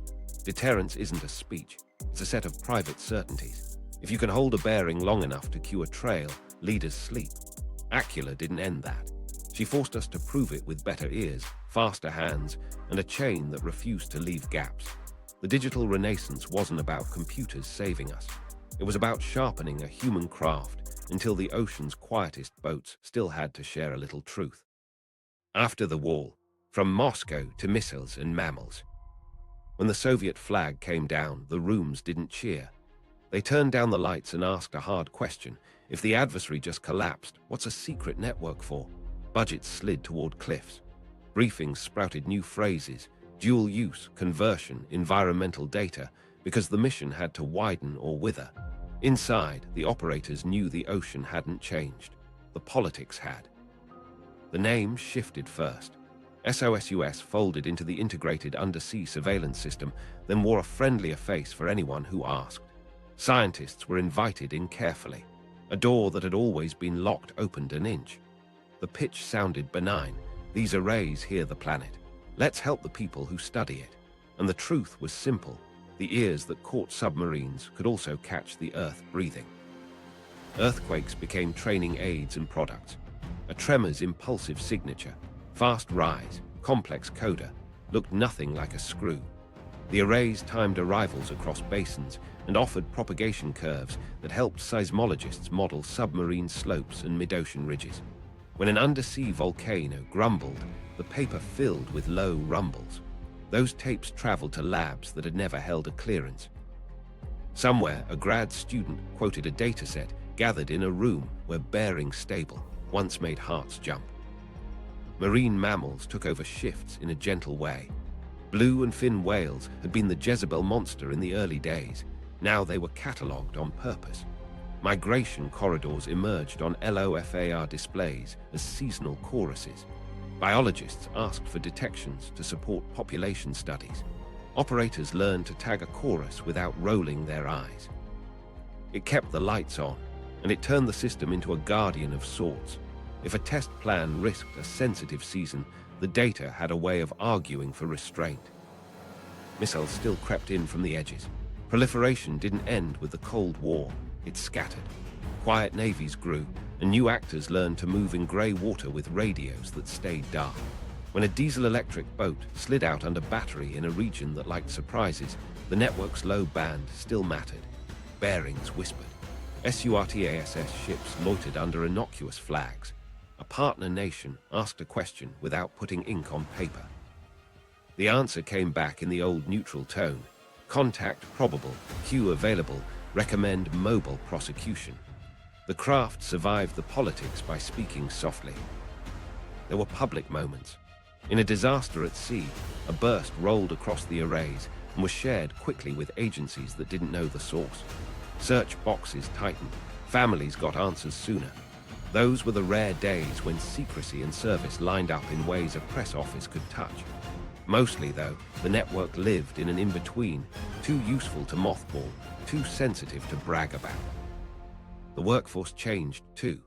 Deterrence isn't a speech. It's a set of private certainties. If you can hold a bearing long enough to cue a trail, leaders sleep. Acular didn't end that. She forced us to prove it with better ears, faster hands, and a chain that refused to leave gaps. The digital renaissance wasn't about computers saving us. It was about sharpening a human craft until the ocean's quietest boats still had to share a little truth. After the wall, from Moscow to missiles and mammals. When the Soviet flag came down, the rooms didn't cheer. They turned down the lights and asked a hard question. If the adversary just collapsed, what's a secret network for? Budgets slid toward cliffs. Briefings sprouted new phrases: dual use, conversion, environmental data, because the mission had to widen or wither. Inside, the operators knew the ocean hadn't changed. The politics had. The name shifted first. SOSUS folded into the integrated undersea surveillance system, then wore a friendlier face for anyone who asked. Scientists were invited in carefully. A door that had always been locked opened an inch. The pitch sounded benign. These arrays hear the planet. Let's help the people who study it. And the truth was simple. The ears that caught submarines could also catch the Earth breathing. Earthquakes became training aids and products. A tremor's impulsive signature, fast rise, complex coda, looked nothing like a screw. The arrays timed arrivals across basins and offered propagation curves that helped seismologists model submarine slopes and mid-ocean ridges. When an undersea volcano grumbled, the paper filled with low rumbles. Those tapes traveled to labs that had never held a clearance. Somewhere, a grad student quoted a dataset gathered in a room where bearing stable once made hearts jump. Marine mammals took over shifts in a gentle way. Blue and fin whales had been the Jezebel monster in the early days. Now they were catalogued on purpose. Migration corridors emerged on LOFAR displays as seasonal choruses. Biologists asked for detections to support population studies. Operators learned to tag a chorus without rolling their eyes. It kept the lights on, and it turned the system into a guardian of sorts. If a test plan risked a sensitive season, the data had a way of arguing for restraint. Missiles still crept in from the edges. Proliferation didn't end with the Cold War. It scattered. Quiet navies grew, and new actors learned to move in grey water with radios that stayed dark. When a diesel-electric boat slid out under battery in a region that liked surprises, the network's low band still mattered. Bearings whispered. SURTASS ships loitered under innocuous flags. A partner nation asked a question without putting ink on paper. The answer came back in the old neutral tone. Contact probable, queue available, recommend mobile prosecution. The craft survived the politics by speaking softly. There were public moments. In a disaster at sea, a burst rolled across the arrays and was shared quickly with agencies that didn't know the source. Search boxes tightened. Families got answers sooner. Those were the rare days when secrecy and service lined up in ways a press office could touch. Mostly, though, the network lived in an in-between, too useful to mothball, too sensitive to brag about. The workforce changed, too.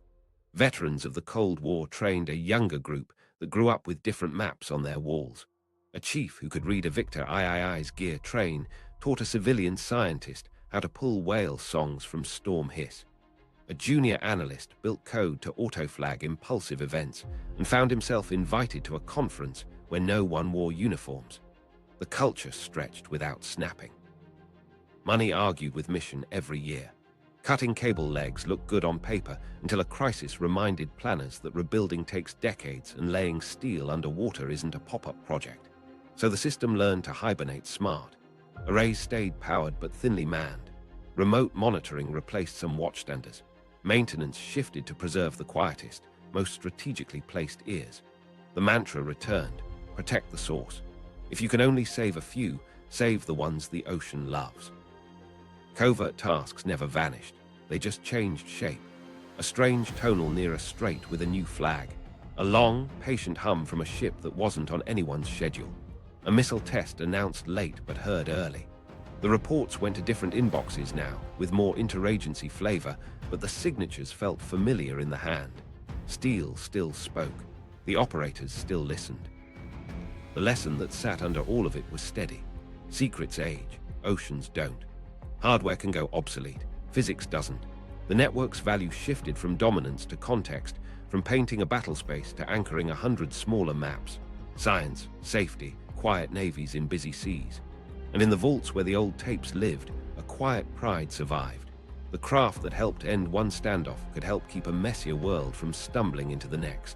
Veterans of the Cold War trained a younger group that grew up with different maps on their walls. A chief who could read a Victor III's gear train taught a civilian scientist how to pull whale songs from storm hiss. A junior analyst built code to autoflag impulsive events and found himself invited to a conference where no one wore uniforms. The culture stretched without snapping. Money argued with mission every year. Cutting cable legs looked good on paper until a crisis reminded planners that rebuilding takes decades and laying steel underwater isn't a pop-up project. So the system learned to hibernate smart. Arrays stayed powered but thinly manned. Remote monitoring replaced some watchstanders. Maintenance shifted to preserve the quietest, most strategically placed ears. The mantra returned: protect the source. If you can only save a few, save the ones the ocean loves. Covert tasks never vanished. They just changed shape. A strange tonal near a strait with a new flag. A long, patient hum from a ship that wasn't on anyone's schedule. A missile test announced late but heard early. The reports went to different inboxes now, with more interagency flavor, but the signatures felt familiar in the hand. Steel still spoke. The operators still listened. The lesson that sat under all of it was steady. Secrets age, oceans don't. Hardware can go obsolete. Physics doesn't. The network's value shifted from dominance to context, from painting a battle space to anchoring 100 smaller maps. Science, safety, quiet navies in busy seas. And in the vaults where the old tapes lived, a quiet pride survived. The craft that helped end one standoff could help keep a messier world from stumbling into the next.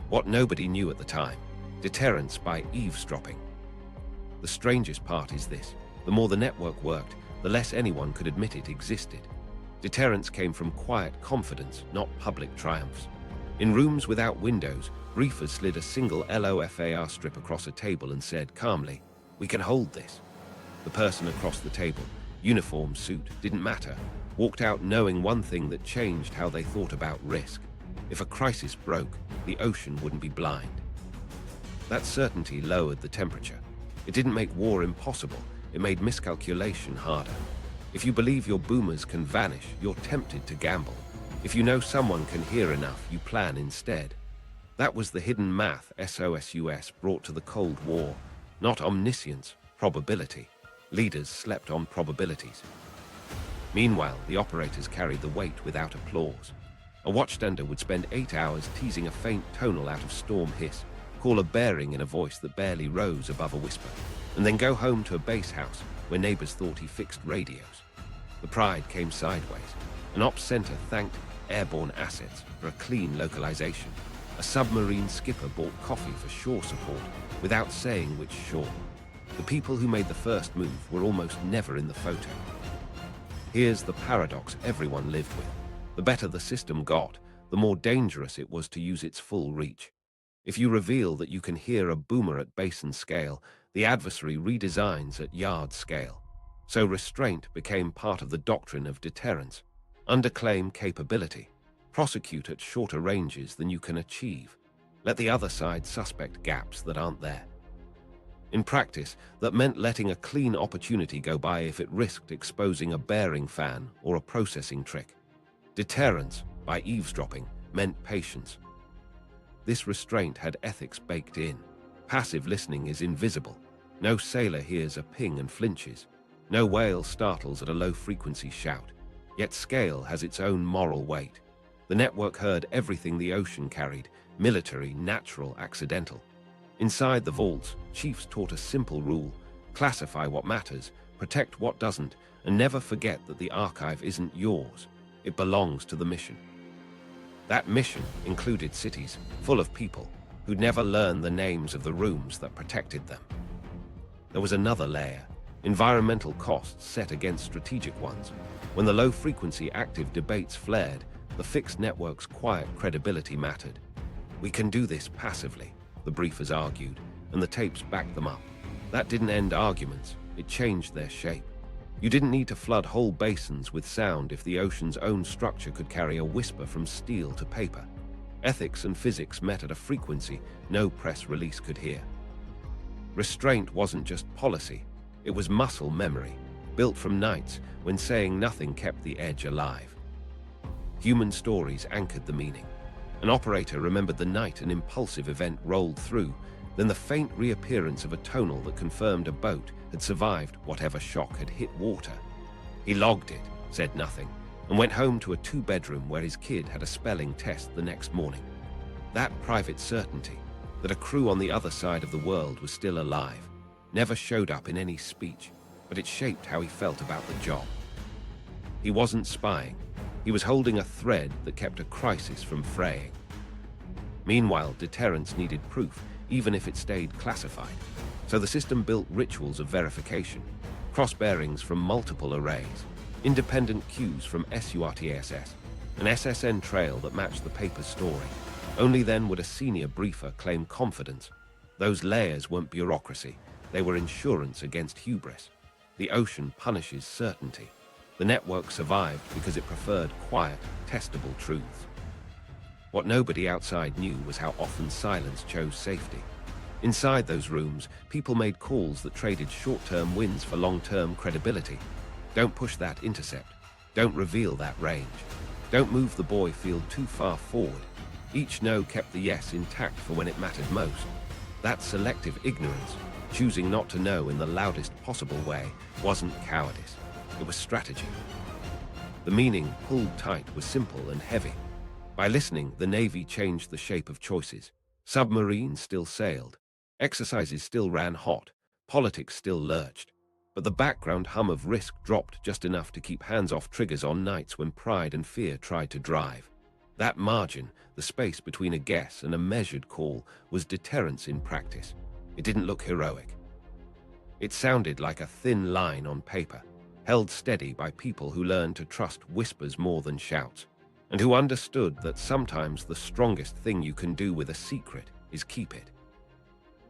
What nobody knew at the time: deterrence by eavesdropping. The strangest part is this: the more the network worked, the less anyone could admit it existed. Deterrence came from quiet confidence, not public triumphs. In rooms without windows, briefers slid a single LOFAR strip across a table and said calmly, "We can hold this." The person across the table, uniform, suit, didn't matter, walked out knowing one thing that changed how they thought about risk. If a crisis broke, the ocean wouldn't be blind. That certainty lowered the temperature. It didn't make war impossible, it made miscalculation harder. If you believe your boomers can vanish, you're tempted to gamble. If you know someone can hear enough, you plan instead. That was the hidden math SOSUS brought to the Cold War. Not omniscience, probability. Leaders slept on probabilities. Meanwhile, the operators carried the weight without applause. A watchstander would spend 8 hours teasing a faint tonal out of storm hiss, call a bearing in a voice that barely rose above a whisper, and then go home to a base house where neighbors thought he fixed radios. The pride came sideways. An ops center thanked airborne assets for a clean localization. A submarine skipper bought coffee for shore support without saying which shore. The people who made the first move were almost never in the photo. Here's the paradox everyone lived with. The better the system got, the more dangerous it was to use its full reach. If you reveal that you can hear a boomer at Basin-Scale, the adversary redesigns at yard scale. So restraint became part of the doctrine of deterrence. Underclaim capability. Prosecute at shorter ranges than you can achieve. Let the other side suspect gaps that aren't there. In practice, that meant letting a clean opportunity go by if it risked exposing a bearing fan or a processing trick. Deterrence, by eavesdropping, meant patience. This restraint had ethics baked in. Passive listening is invisible. No sailor hears a ping and flinches. No whale startles at a low-frequency shout. Yet scale has its own moral weight. The network heard everything the ocean carried: military, natural, accidental. Inside the vaults, chiefs taught a simple rule: classify what matters, protect what doesn't, and never forget that the archive isn't yours. It belongs to the mission. That mission included cities full of people who'd never learn the names of the rooms that protected them. There was another layer: environmental costs set against strategic ones. When the low-frequency active debates flared, the fixed network's quiet credibility mattered. "We can do this passively," the briefers argued, and the tapes backed them up. That didn't end arguments, it changed their shape. You didn't need to flood whole basins with sound if the ocean's own structure could carry a whisper from steel to paper. Ethics and physics met at a frequency no press release could hear. Restraint wasn't just policy, it was muscle memory, built from nights when saying nothing kept the edge alive. Human stories anchored the meaning. An operator remembered the night an impulsive event rolled through, then the faint reappearance of a tonal that confirmed a boat had survived whatever shock had hit water. He logged it, said nothing, and went home to a two-bedroom where his kid had a spelling test the next morning. That private certainty, that a crew on the other side of the world was still alive, never showed up in any speech, but it shaped how he felt about the job. He wasn't spying. He was holding a thread that kept a crisis from fraying. Meanwhile, deterrence needed proof, even if it stayed classified. So the system built rituals of verification, cross-bearings from multiple arrays, independent cues from SURTASS, an SSN trail that matched the paper's story. Only then would a senior briefer claim confidence. Those layers weren't bureaucracy, they were insurance against hubris. The ocean punishes certainty. The network survived because it preferred quiet, testable truths. What nobody outside knew was how often silence chose safety. Inside those rooms, people made calls that traded short-term wins for long-term credibility. Don't push that intercept. Don't reveal that range. Don't move the buoy field too far forward. Each no kept the yes intact for when it mattered most. That selective ignorance, choosing not to know in the loudest possible way, wasn't cowardice. It was strategy. The meaning, pulled tight, was simple and heavy. By listening, the Navy changed the shape of choices. Submarines still sailed. Exercises still ran hot. Politics still lurched. But the background hum of risk dropped just enough to keep hands off triggers on nights when pride and fear tried to drive. That margin, the space between a guess and a measured call, was deterrence in practice. It didn't look heroic. It sounded like a thin line on paper, held steady by people who learned to trust whispers more than shouts, and who understood that sometimes the strongest thing you can do with a secret is keep it.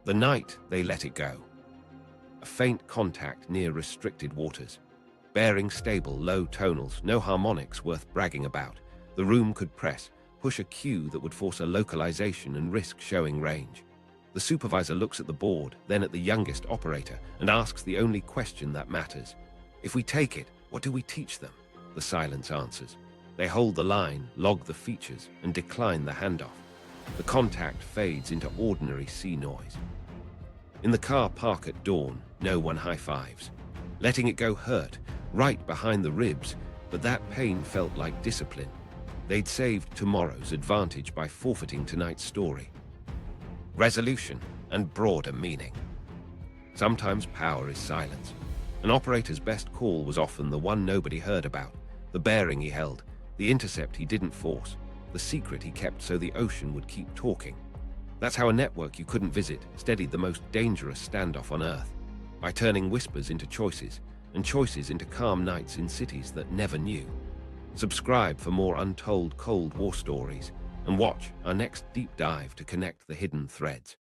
The night they let it go. A faint contact near restricted waters. Bearing stable, low tonals, no harmonics worth bragging about. The room could press, push a cue that would force a localization and risk showing range. The supervisor looks at the board, then at the youngest operator, and asks the only question that matters. If we take it, what do we teach them? The silence answers. They hold the line, log the features, and decline the handoff. The contact fades into ordinary sea noise. In the car park at dawn, no one high-fives. Letting it go hurt, right behind the ribs, but that pain felt like discipline. They'd saved tomorrow's advantage by forfeiting tonight's story. Resolution and broader meaning. Sometimes power is silence. An operator's best call was often the one nobody heard about, the bearing he held, the intercept he didn't force, the secret he kept so the ocean would keep talking. That's how a network you couldn't visit steadied the most dangerous standoff on Earth, by turning whispers into choices, and choices into calm nights in cities that never knew. Subscribe for more untold Cold War stories, and watch our next deep dive to connect the hidden threads.